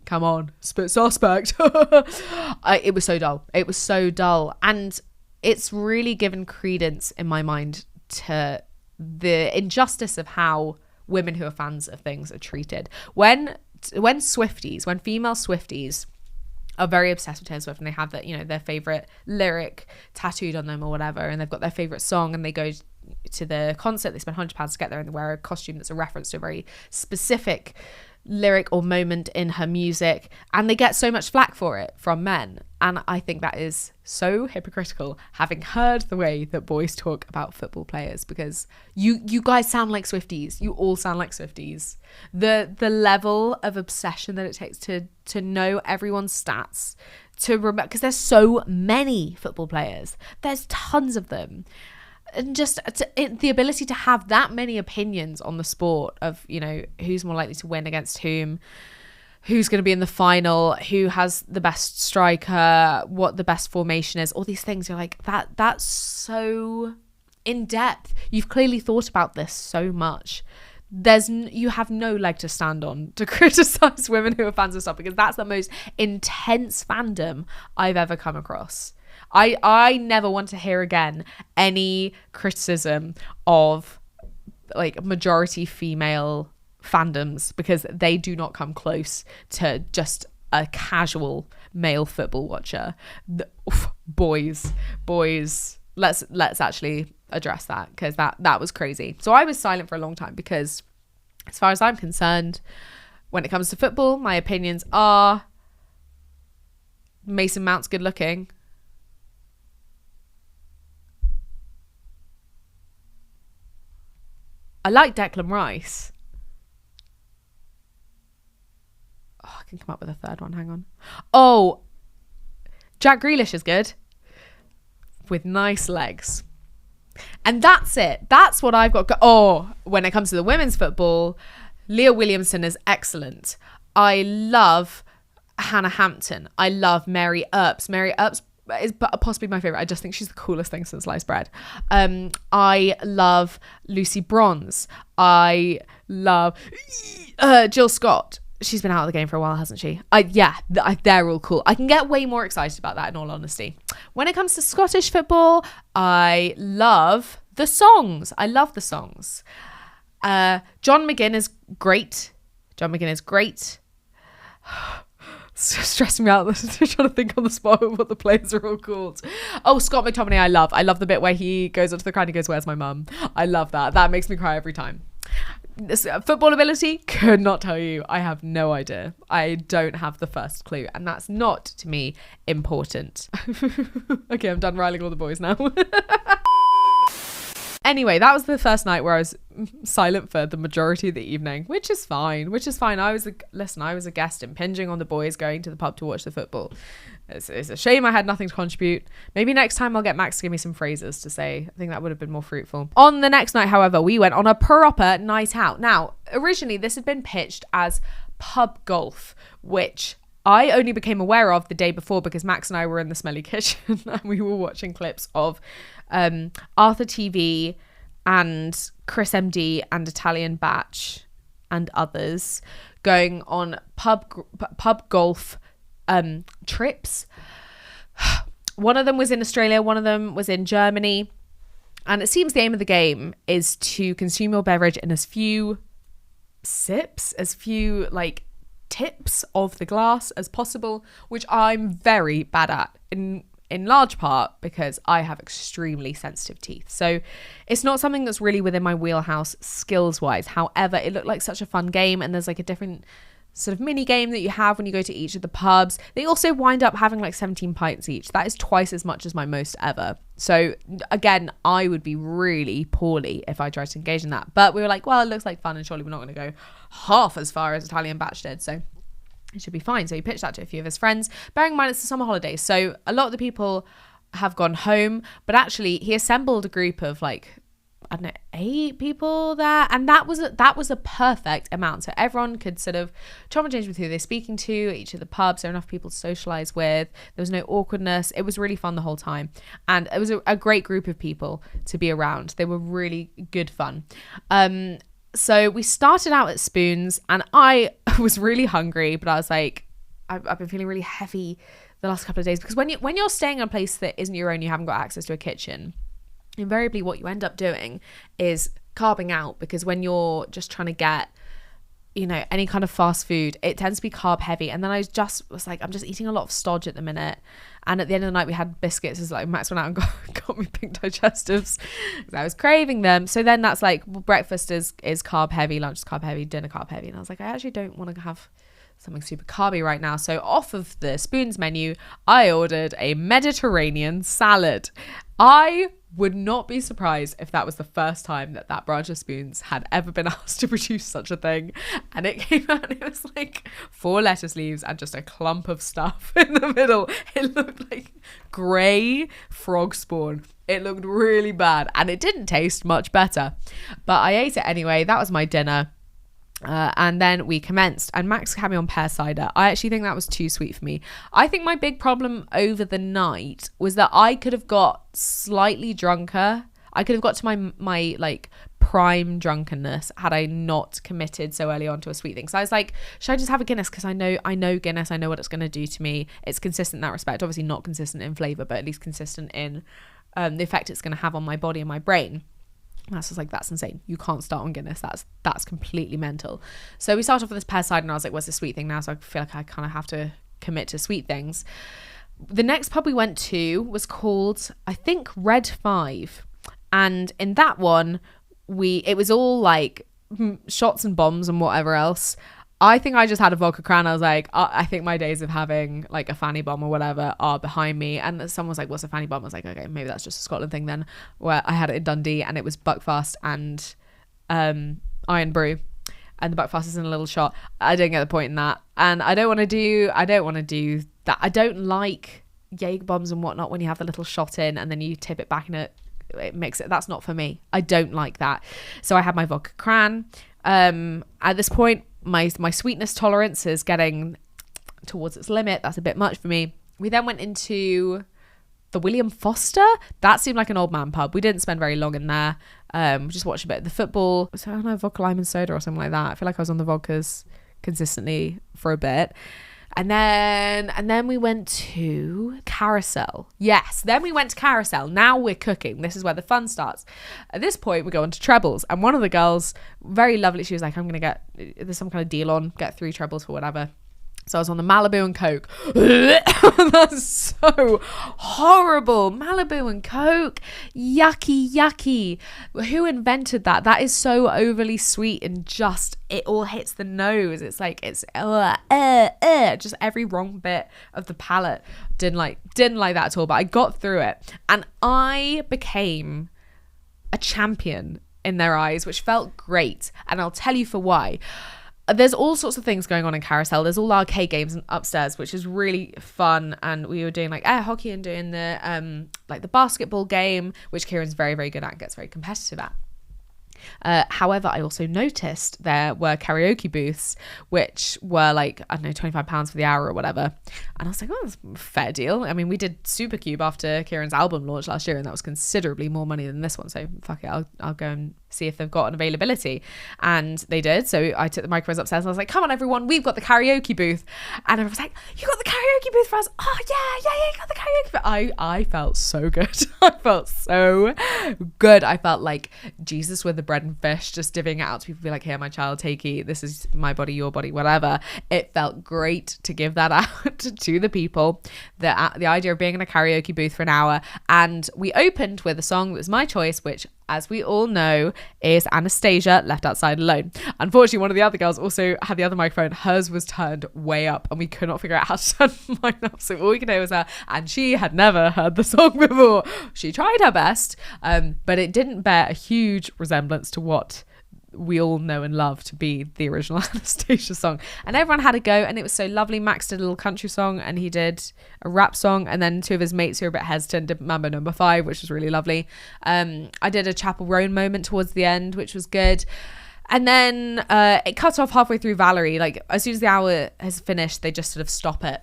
Come on, spit suspect. It was so dull. And it's really given credence in my mind to the injustice of how women who are fans of things are treated. When female Swifties are very obsessed with Taylor Swift, and they have that, you know, their favorite lyric tattooed on them or whatever, and they've got their favorite song, and they go to the concert, they spend £100 to get there, and they wear a costume that's a reference to a very specific lyric or moment in her music, and they get so much flack for it from men. And I think that is so hypocritical, having heard the way that boys talk about football players, because you guys sound like Swifties. You all sound like Swifties. The level of obsession that it takes to know everyone's stats, to remember, because there's so many football players. There's tons of them. And just the ability to have that many opinions on the sport of, you know, who's more likely to win against whom, who's going to be in the final, who has the best striker, what the best formation is, all these things. You're like, that's so in depth. You've clearly thought about this so much. You have no leg to stand on to criticize women who are fans of stuff, because that's the most intense fandom I've ever come across. I never want to hear again any criticism of like majority female fandoms, because they do not come close to just a casual male football watcher. Boys, let's actually address that, because that was crazy. So I was silent for a long time, because as far as I'm concerned, when it comes to football, my opinions are Mason Mount's good looking. I like Declan Rice. Oh, I can come up with a third one. Hang on. Oh, Jack Grealish is good with nice legs. And that's it. That's what I've got. When it comes to the women's football, Leah Williamson is excellent. I love Hannah Hampton. I love Mary Earps. Mary Earps is possibly my favorite. I just think she's the coolest thing since sliced bread. I love Lucy Bronze. I love Jill Scott. She's been out of the game for a while, hasn't she? They're all cool. I can get way more excited about that, in all honesty. When it comes to Scottish football, I love the songs. John McGinn is great. Stressing me out trying to think on the spot of what the players are all called. Oh, Scott McTominay, I love the bit where he goes up to the crowd and he goes, "Where's my mum?" I love that makes me cry every time. This football ability, could not tell you. I have no idea. I don't have the first clue, and that's not, to me, important. Okay, I'm done riling all the boys now. Anyway, that was the first night where I was silent for the majority of the evening, which is fine. I was a guest impinging on the boys going to the pub to watch the football. It's a shame I had nothing to contribute. Maybe next time I'll get Max to give me some phrases to say. I think that would have been more fruitful. On the next night, however, we went on a proper night out. Now, originally this had been pitched as pub golf, which I only became aware of the day before because Max and I were in the smelly kitchen and we were watching clips of Arthur TV and Chris MD and Italian Batch and others going on pub golf trips. One of them was in Australia, one of them was in Germany, and it seems the aim of the game is to consume your beverage in as few sips, as few like tips of the glass as possible, which I'm very bad at in large part because I have extremely sensitive teeth. So it's not something that's really within my wheelhouse skills wise. However, it looked like such a fun game, and there's like a different sort of mini game that you have when you go to each of the pubs. They also wind up having like 17 pints each. That is twice as much as my most ever. So again, I would be really poorly if I tried to engage in that. But we were like, well, it looks like fun and surely we're not going to go half as far as Italian Batch did. So it should be fine. So he pitched that to a few of his friends, bearing in mind it's the summer holidays. So a lot of the people have gone home, but actually he assembled a group of like, I don't know, 8 people there, and that was a perfect amount. So everyone could sort of chop and change with who they're speaking to at each of the pubs. There were enough people to socialize with. There was no awkwardness. It was really fun the whole time, and it was a great group of people to be around. They were really good fun. So we started out at Spoons, and I was really hungry, but I was like, I've been feeling really heavy the last couple of days, because when you're staying in a place that isn't your own, you haven't got access to a kitchen. Invariably what you end up doing is carving out, because when you're just trying to get, you know, any kind of fast food, it tends to be carb heavy. And then I was like, I'm just eating a lot of stodge at the minute. And at the end of the night we had biscuits. It's like Max went out and got me pink digestives because I was craving them. So then that's like, well, breakfast is carb heavy, lunch is carb heavy, dinner carb heavy. And I was like, I actually don't want to have something super carby right now. So off of the Spoons menu, I ordered a Mediterranean salad. I would not be surprised if that was the first time that branch of spoons had ever been asked to produce such a thing. And it came out and it was like 4 lettuce leaves and just a clump of stuff in the middle. It looked like grey frog spawn. It looked really bad and it didn't taste much better. But I ate it anyway. That was my dinner. And then we commenced and Max had me on pear cider. I actually think that was too sweet for me. I think my big problem over the night was that I could have got slightly drunker. I could have got to my like prime drunkenness had I not committed so early on to a sweet thing. So I was like, should I just have a Guinness? Because I know Guinness. I know what it's going to do to me. It's consistent in that respect. Obviously not consistent in flavour, but at least consistent in the effect it's going to have on my body and my brain. Max was like, that's insane. You can't start on Guinness. That's completely mental. So we started off with this pear cider and I was like, what's the sweet thing now? So I feel like I kind of have to commit to sweet things. The next pub we went to was called, I think, Red 5. And in that one, it was all like shots and bombs and whatever else. I think I just had a vodka crown. I was like, I think my days of having like a fanny bomb or whatever are behind me. And someone was like, what's a fanny bomb? I was like, okay, maybe that's just a Scotland thing then. Where I had it in Dundee and it was Buckfast and Iron Brew. And the Buckfast is in a little shot. I didn't get the point in that. And I don't want to do that. I don't like Jaeger bombs and whatnot when you have the little shot in and then you tip it back in it mix it. That's not for me. I don't like that. So I had my vodka cran. At this point, my sweetness tolerance is getting towards its limit. That's a bit much for me. We then went into the William Foster. That seemed like an old man pub. We didn't spend very long in there. Just watched a bit of the football. So I don't know, vodka lime and soda or something like that. I feel like I was on the vodkas consistently for a bit. And then we went to Carousel. Yes, then we went to Carousel. Now we're cooking. This is where the fun starts. At this point, we go on to trebles. And one of the girls, very lovely, she was like, there's some kind of deal on, get 3 trebles for whatever. So I was on the Malibu and Coke. That's so horrible. Malibu and Coke. Yucky, yucky. Who invented that? That is so overly sweet and just, it all hits the nose. It's like, it's just every wrong bit of the palate. Didn't like that at all, but I got through it. And I became a champion in their eyes, which felt great. And I'll tell you for why. There's all sorts of things going on in Carousel. There's all arcade games upstairs, which is really fun. And we were doing like air hockey and doing the like the basketball game, which Kieran's very, very good at and gets very competitive at. However, I also noticed there were karaoke booths, which were like, I don't know, £25 for the hour or whatever. And I was like, oh, that's a fair deal. I mean, we did Supercube after Kieran's album launch last year, and that was considerably more money than this one. So fuck it, I'll go and see if they've got an availability. And they did. So I took the microphones upstairs and I was like, come on everyone, we've got the karaoke booth. And everyone was like, you got the karaoke booth for us? Oh yeah, you got the karaoke booth. I felt so good. I felt so good. I felt like Jesus with the bread and fish, just divvying it out to people, be like, here my child, take it, this is my body, your body, whatever. It felt great to give that out to the people. The idea of being in a karaoke booth for an hour. And we opened with a song that was my choice, which, as we all know, is Anastasia, Left Outside Alone. Unfortunately, one of the other girls also had the other microphone. Hers was turned way up and we could not figure out how to turn mine up. So all we could hear was her, and she had never heard the song before. She tried her best, but it didn't bear a huge resemblance to what we all know and love to be the original Anastasia song. And everyone had a go and it was so lovely. Max did a little country song and he did a rap song, and then 2 of his mates who were a bit hesitant did Mambo No. 5, which was really lovely. I did a Chapel Roan moment towards the end, which was good. And then it cut off halfway through Valerie. Like as soon as the hour has finished, they just sort of stop it.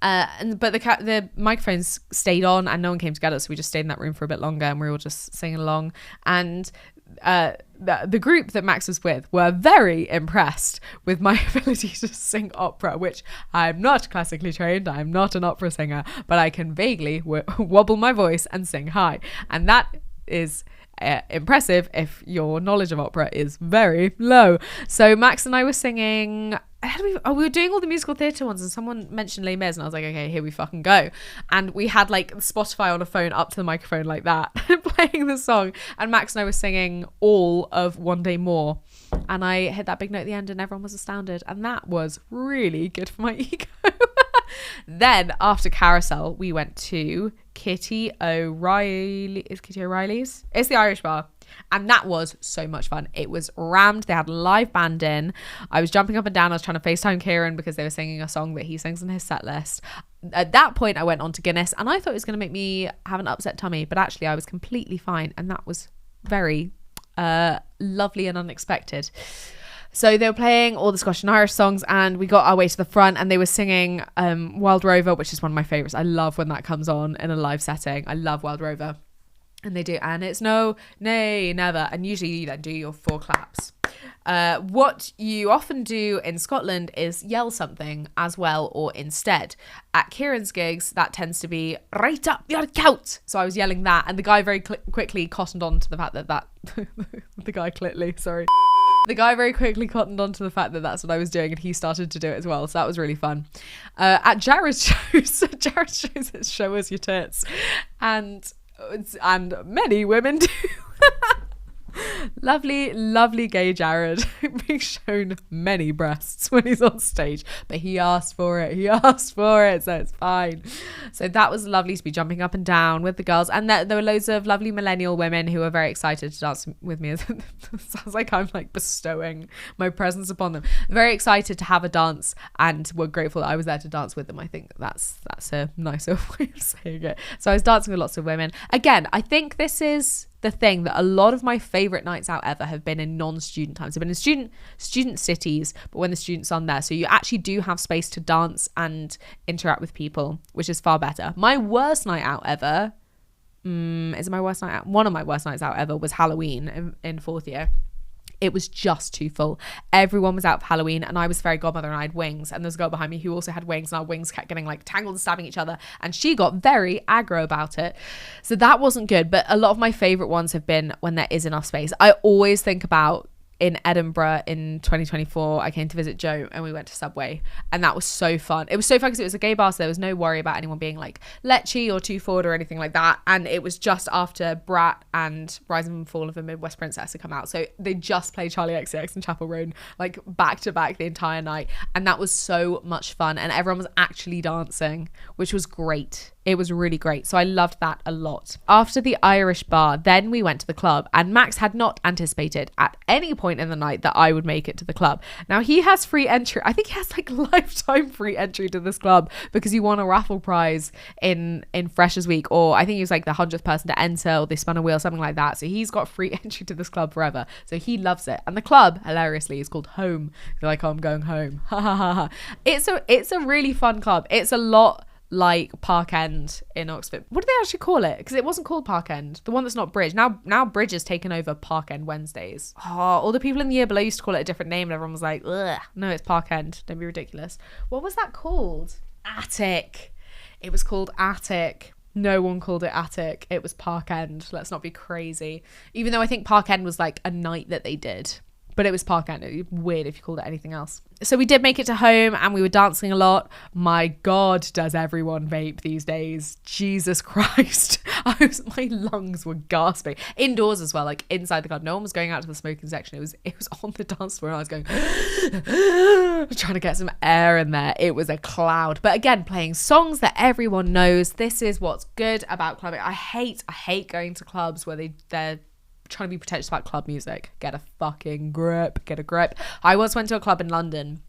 But the microphones stayed on and no one came to get us, so we just stayed in that room for a bit longer and we were all just singing along. And the group that Max was with were very impressed with my ability to sing opera, which I'm not classically trained. I'm not an opera singer, but I can vaguely wobble my voice and sing high. And that is impressive if your knowledge of opera is very low. So Max and I were singing, we were doing all the musical theatre ones, and someone mentioned Les Mis and I was like, okay, here we fucking go. And we had like Spotify on a phone up to the microphone like that playing the song, and Max and I were singing all of One Day More, and I hit that big note at the end and everyone was astounded, and that was really good for my ego. Then after Carousel we went to Kitty O'Reilly. Is Kitty O'Reilly's? It's the Irish bar. And that was so much fun. It was rammed. They had a live band in. I was jumping up and down. I was trying to FaceTime Kieran because they were singing a song that he sings in his set list. At that point, I went on to Guinness and I thought it was going to make me have an upset tummy, but actually I was completely fine. And that was very lovely and unexpected. So they were playing all the Scottish and Irish songs and we got our way to the front and they were singing Wild Rover, which is one of my favourites. I love when that comes on in a live setting. I love Wild Rover. And they do, and it's no, nay, never. And usually you then do your 4 claps. What you often do in Scotland is yell something as well or instead. At Kieran's gigs, that tends to be right up your coat. So I was yelling that, and the guy very quickly cottoned on to the fact that the guy very quickly cottoned on to the fact that that's what I was doing, and he started to do it as well. So that was really fun. At Jared's shows, it's show us your tits, and many women do. Lovely gay Jared being shown many breasts when he's on stage, but he asked for it, so it's fine. So that was lovely to be jumping up and down with the girls, and there were loads of lovely millennial women who were very excited to dance with me. Sounds like I'm like bestowing my presence upon them. Very excited to have a dance, and were grateful that I was there to dance with them. I think that's a nicer way of saying it. So I was dancing with lots of women. Again, I think this is the thing that a lot of my favorite nights out ever have been in non-student times. I've been in student cities, but when the students aren't there, so you actually do have space to dance and interact with people, which is far better. My worst night out ever, is it my worst night out? One of my worst nights out ever was Halloween in 4th year. It was just too full. Everyone was out for Halloween and I was fairy godmother and I had wings, and there's a girl behind me who also had wings, and our wings kept getting like tangled and stabbing each other, and she got very aggro about it. So that wasn't good. But a lot of my favorite ones have been when there is enough space. I always think about in Edinburgh in 2024, I came to visit Joe and we went to Subway, and that was so fun. It was so fun because it was a gay bar, so there was no worry about anyone being like lechy or too forward or anything like that. And it was just after Brat and Rise and Fall of a Midwest Princess had come out, so they just played Charlie XCX and Chapel Roan like back to back the entire night, and that was so much fun, and everyone was actually dancing, which was great. It was really great. So I loved that a lot. After the Irish bar, then we went to the club, and Max had not anticipated at any point in the night that I would make it to the club. Now he has free entry. I think he has like lifetime free entry to this club because he won a raffle prize in Freshers Week, or I think he was like the 100th person to enter, or they spun a wheel, something like that. So he's got free entry to this club forever. So he loves it. And the club, hilariously, is called Home. They're like, oh, I'm going home. Ha ha ha ha. It's a really fun club. It's a lot like Park End in Oxford. What do they actually call it? Because it wasn't called Park End, the one that's not Bridge. Now Bridge has taken over Park End Wednesdays. Oh, all the people in the year below used to call it a different name, and everyone was like, ugh, no, it's Park End, don't be ridiculous. What was that called? Attic. It was called Attic. No one called it Attic. It was Park End. Let's not be crazy. Even though I think Park End was like a night that they did, but it was Park End. It'd be weird if you called it anything else. So we did make it to Home, and we were dancing a lot. My God, does everyone vape these days? Jesus Christ. My lungs were gasping. Indoors as well, like inside the club. No one was going out to the smoking section. It was on the dance floor, and I was going trying to get some air in there. It was a cloud. But again, playing songs that everyone knows. This is what's good about clubbing. I hate going to clubs where they're trying to be pretentious about club music. Get a fucking grip. Get a grip. I once went to a club in London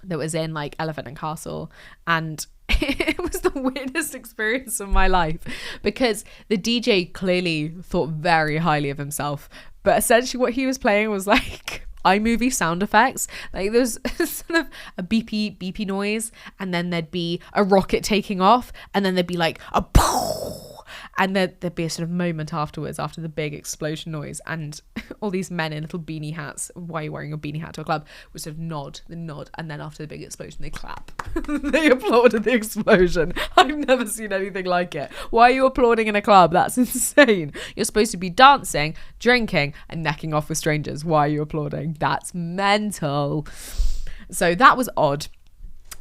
that was in like Elephant and Castle, and it was the weirdest experience of my life because the DJ clearly thought very highly of himself, but essentially what he was playing was like iMovie sound effects. Like there was sort of a beepy noise, and then there'd be a rocket taking off, and then there'd be like a pow, and there'd be a sort of moment afterwards, after the big explosion noise, and all these men in little beanie hats. Why are you wearing a beanie hat to a club? Would sort of nod, and then after the big explosion, they clap. They applauded the explosion. I've never seen anything like it. Why are you applauding in a club? That's insane. You're supposed to be dancing, drinking, and necking off with strangers. Why are you applauding? That's mental. So that was odd.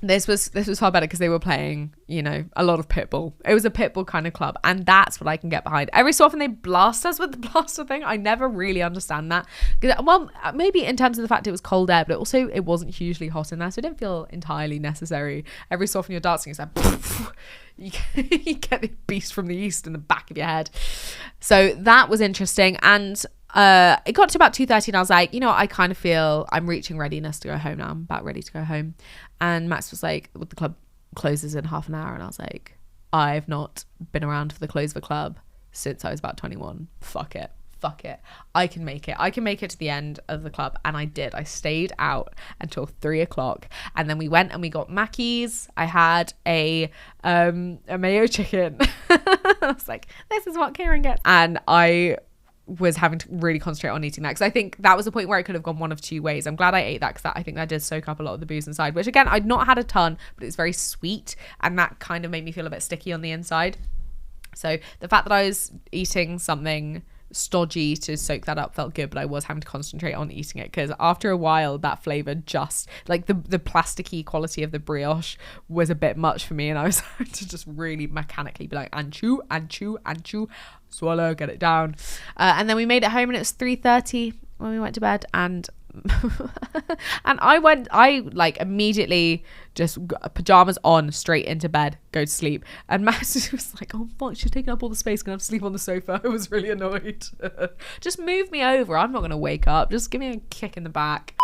This was far better because they were playing, you know, a lot of Pitbull. It was a Pitbull kind of club, and that's what I can get behind. Every so often they blast us with the blaster thing. I never really understand that. Well, maybe in terms of the fact it was cold air, but also it wasn't hugely hot in there, so it didn't feel entirely necessary. Every so often you're dancing, it's like you get the beast from the east in the back of your head. So that was interesting, and it got to about 2:30 and I was like, you know what, I kind of feel I'm reaching readiness to go home now. I'm about ready to go home. And Max was like, well, the club closes in half an hour. And I was like, I've not been around for the close of a club since I was about 21. Fuck it. I can make it. I can make it to the end of the club. And I did. I stayed out until 3 o'clock. And then we went and we got Mackey's. I had a mayo chicken. I was like, this is what Kieran gets. And I was having to really concentrate on eating that, because I think that was the point where it could have gone one of two ways. I'm glad I ate that, because I think that did soak up a lot of the booze inside, which again, I'd not had a ton, but it's very sweet, and that kind of made me feel a bit sticky on the inside. So the fact that I was eating something stodgy to soak that up felt good, but I was having to concentrate on eating it, because after a while that flavor just like the plasticky quality of the brioche was a bit much for me, and I was having to just really mechanically be like, and chew, swallow, get it down. And then we made it home, and it was 3:30 when we went to bed, and and I like immediately just pajamas on, straight into bed, go to sleep. And Max was like, oh fuck, she's taking up all the space, gonna have to sleep on the sofa. I was really annoyed. Just move me over, I'm not gonna wake up, just give me a kick in the back.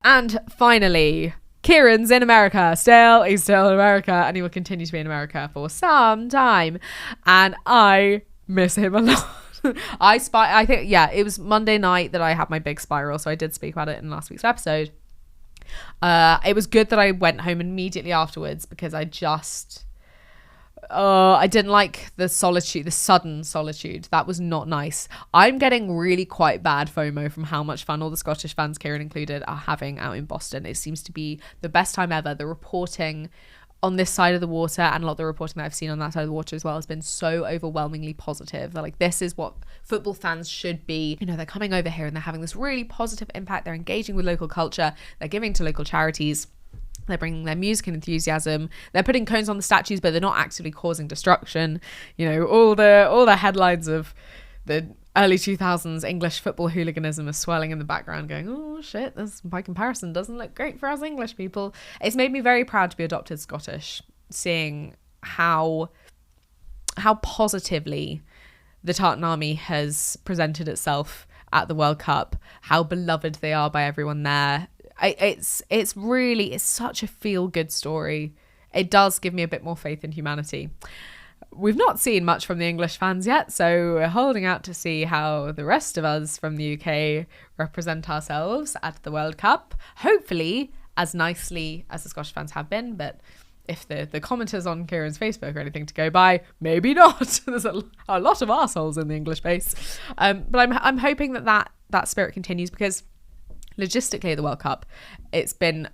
And finally, Kieran's in America. He's still in America, and he will continue to be in America for some time, and I miss him a lot. I think, yeah, it was Monday night that I had my big spiral, so I did speak about it in last week's episode. It was good that I went home immediately afterwards, because I didn't like the sudden solitude. That was not nice. I'm getting really quite bad FOMO from how much fun all the Scottish fans, Kieran included, are having out in Boston. It seems to be the best time ever. The reporting on this side of the water, and a lot of the reporting that I've seen on that side of the water as well, has been so overwhelmingly positive. They're like, this is what football fans should be. You know, they're coming over here and they're having this really positive impact. They're engaging with local culture. They're giving to local charities. They're bringing their music and enthusiasm. They're putting cones on the statues, but they're not actively causing destruction. You know, all the headlines of the early 2000s English football hooliganism is swelling in the background, going, oh shit, this by comparison doesn't look great for us English people. It's made me very proud to be adopted Scottish, seeing how positively the Tartan Army has presented itself at the World Cup, how beloved they are by everyone there. It's such a feel-good story. It does give me a bit more faith in humanity. We've not seen much from the English fans yet, so we're holding out to see how the rest of us from the UK represent ourselves at the World Cup. Hopefully as nicely as the Scottish fans have been, but if the commenters on Kieran's Facebook are anything to go by, maybe not. There's a lot of arseholes in the English base. But I'm hoping that spirit continues, because logistically at the World Cup, it's been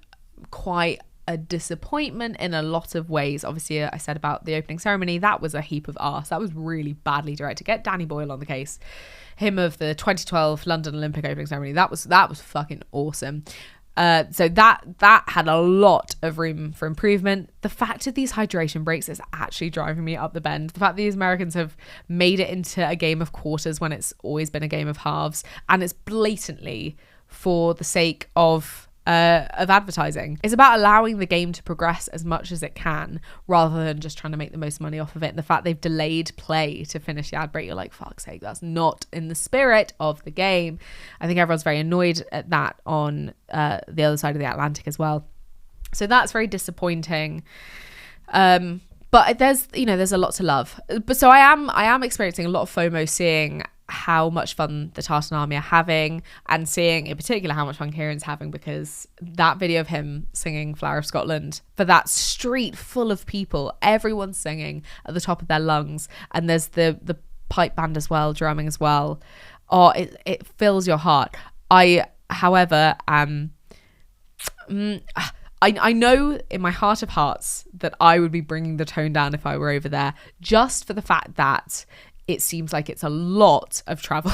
quite a disappointment in a lot of ways. Obviously, I said about the opening ceremony, that was a heap of arse. That was really badly directed. Get Danny Boyle on the case. Him of the 2012 London Olympic opening ceremony. That was fucking awesome. So that had a lot of room for improvement. The fact of these hydration breaks is actually driving me up the bend. The fact that these Americans have made it into a game of quarters when it's always been a game of halves, and it's blatantly for the sake of advertising. It's about allowing the game to progress as much as it can, rather than just trying to make the most money off of it. And the fact they've delayed play to finish the ad break, you're like, fuck's sake, that's not in the spirit of the game. I think everyone's very annoyed at that on the other side of the Atlantic as well. So that's very disappointing. But there's a lot to love. But so I am experiencing a lot of FOMO, seeing how much fun the Tartan Army are having, and seeing in particular how much fun Kieran's having, because that video of him singing Flower of Scotland for that street full of people, everyone's singing at the top of their lungs, and there's the pipe band as well, drumming as well. Oh, it fills your heart. However, I know in my heart of hearts that I would be bringing the tone down if I were over there, just for the fact that it seems like it's a lot of travel.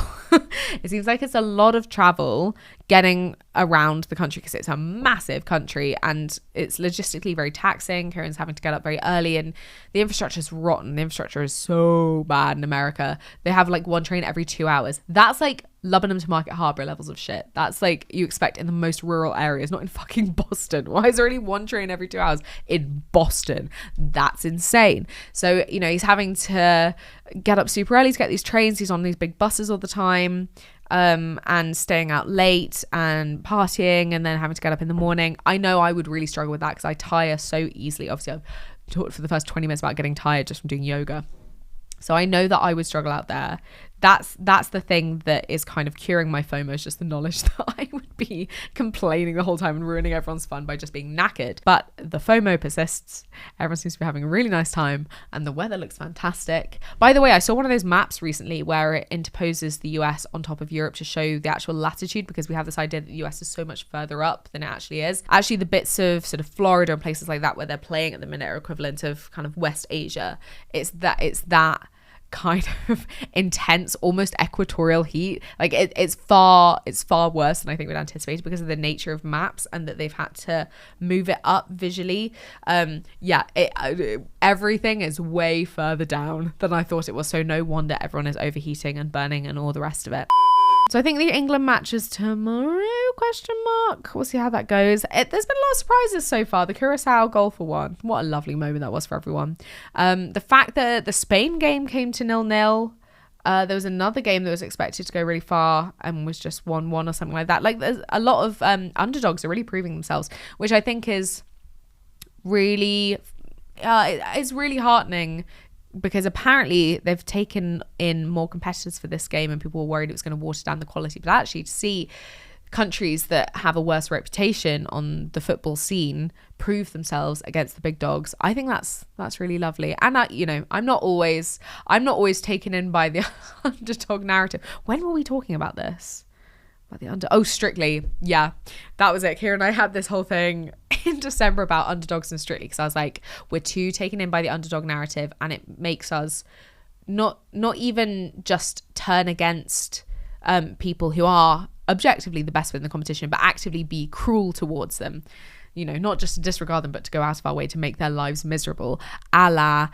It seems like it's a lot of travel getting around the country, because it's a massive country and it's logistically very taxing. Kieran's having to get up very early, and the infrastructure is rotten. The infrastructure is so bad in America. They have like one train every 2 hours. That's like Lebanon to Market Harbour levels of shit. That's like you expect in the most rural areas, not in fucking Boston. Why is there only one train every 2 hours in Boston? That's insane. So, you know, he's having to get up super early to get these trains. He's on these big buses all the time, and staying out late and partying, and then having to get up in the morning. I know I would really struggle with that because I tire so easily. Obviously, I've talked for the first 20 minutes about getting tired just from doing yoga. So I know that I would struggle out there. That's the thing that is kind of curing my FOMO, is just the knowledge that I would be complaining the whole time and ruining everyone's fun by just being knackered. But the FOMO persists. Everyone seems to be having a really nice time and the weather looks fantastic. By the way, I saw one of those maps recently where it interposes the US on top of Europe to show the actual latitude, because we have this idea that the US is so much further up than it actually is. Actually, the bits of sort of Florida and places like that where they're playing at the minute are equivalent of kind of West Asia. It's that kind of intense, almost equatorial heat. Like it's far worse than I think we'd anticipated because of the nature of maps and that they've had to move it up visually. Everything is way further down than I thought it was, so no wonder everyone is overheating and burning and all the rest of it. So I think the England match is tomorrow, ? We'll see how that goes. There's been a lot of surprises so far. The Curacao goal for one. What a lovely moment that was for everyone. The fact that the Spain game came to 0-0. There was another game that was expected to go really far and was just 1-1 or something like that. Like, there's a lot of underdogs are really proving themselves, which I think is really, it's really heartening, because apparently they've taken in more competitors for this game and people were worried it was going to water down the quality. But actually, to see countries that have a worse reputation on the football scene prove themselves against the big dogs, I think that's really lovely. And I'm not always taken in by the underdog narrative. When were we talking about this? Strictly. Yeah, that was it. Kieran and I had this whole thing in December about underdogs and Strictly, because I was like, we're too taken in by the underdog narrative, and it makes us not even just turn against people who are objectively the best within the competition, but actively be cruel towards them. You know, not just to disregard them, but to go out of our way to make their lives miserable, a la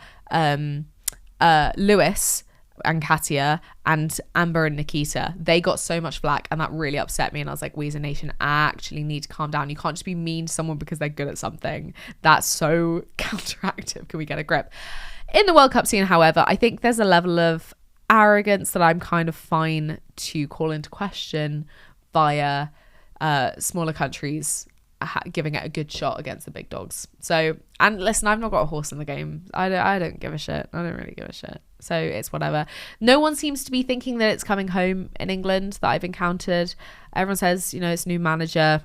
Lewis and Katia and Amber and Nikita. They got so much flack, and that really upset me, and I was like, we as a nation actually need to calm down. You can't just be mean to someone because they're good at something. That's so counteractive. Can we get a grip? In the World Cup scene, however, I think there's a level of arrogance that I'm kind of fine to call into question via smaller countries giving it a good shot against the big dogs. So, and listen, I've not got a horse in the game. I don't give a shit. I don't really give a shit. So it's whatever. No one seems to be thinking that it's coming home in England that I've encountered. Everyone says, it's new manager,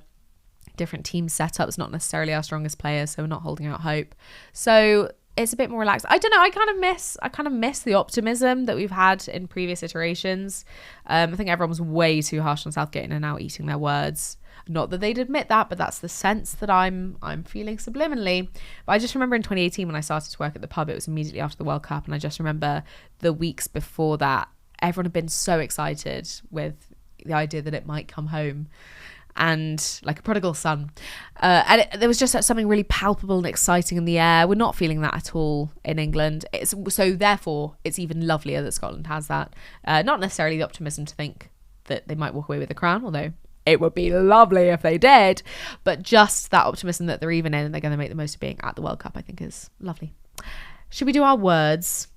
different team setups, not necessarily our strongest players, so we're not holding out hope. So it's a bit more relaxed. I don't know. I kind of miss the optimism that we've had in previous iterations. I think everyone was way too harsh on Southgate and are now eating their words. Not that they'd admit that, but that's the sense that I'm feeling subliminally. But I just remember in 2018 when I started to work at the pub, it was immediately after the World Cup, and I just remember the weeks before that, everyone had been so excited with the idea that it might come home, and like a prodigal son. There was just something really palpable and exciting in the air. We're not feeling that at all in England. So therefore, it's even lovelier that Scotland has that. Not necessarily the optimism to think that they might walk away with the crown, although it would be lovely if they did. But just that optimism that they're even in and they're going to make the most of being at the World Cup, I think is lovely. Should we do our words?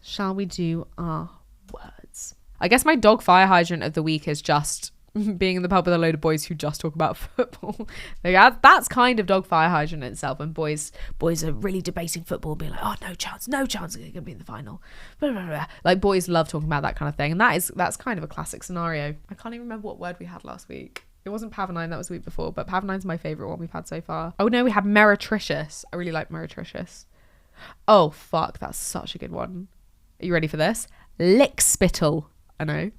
Shall we do our words? I guess my dog fire hydrant of the week is just being in the pub with a load of boys who just talk about football. That's kind of dog fire hydrant in itself, when boys are really debating football, being like, oh, no chance they're going to be in the final. Blah, blah, blah. Like, boys love talking about that kind of thing, and that's kind of a classic scenario. I can't even remember what word we had last week. It wasn't Pavonine, that was the week before, but Pavonine's my favourite one we've had so far. Oh no, we had meretricious. I really like meretricious. Oh fuck, that's such a good one. Are you ready for this? Lickspittle. I know.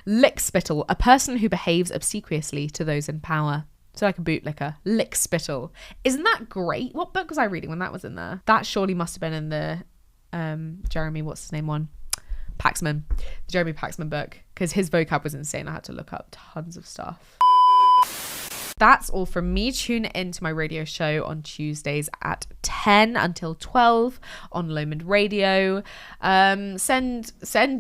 Lickspittle, a person who behaves obsequiously to those in power. So like a bootlicker. Lickspittle. Isn't that great? What book was I reading when that was in there? That surely must have been in the Jeremy, what's his name one? Paxman. The Jeremy Paxman book. Because his vocab was insane. I had to look up tons of stuff. That's all from me. Tune in to my radio show on Tuesdays at 10 until 12 on Lomond Radio. Send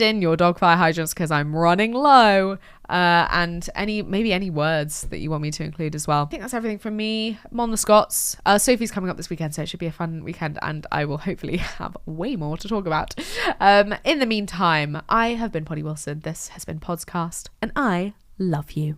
in your dog fire hydrants because I'm running low. And any words that you want me to include as well. I think that's everything from me. I'm on the Scots. Sophie's coming up this weekend, so it should be a fun weekend, and I will hopefully have way more to talk about. In the meantime, I have been Poddy Wilson. This has been Podscast, and I love you.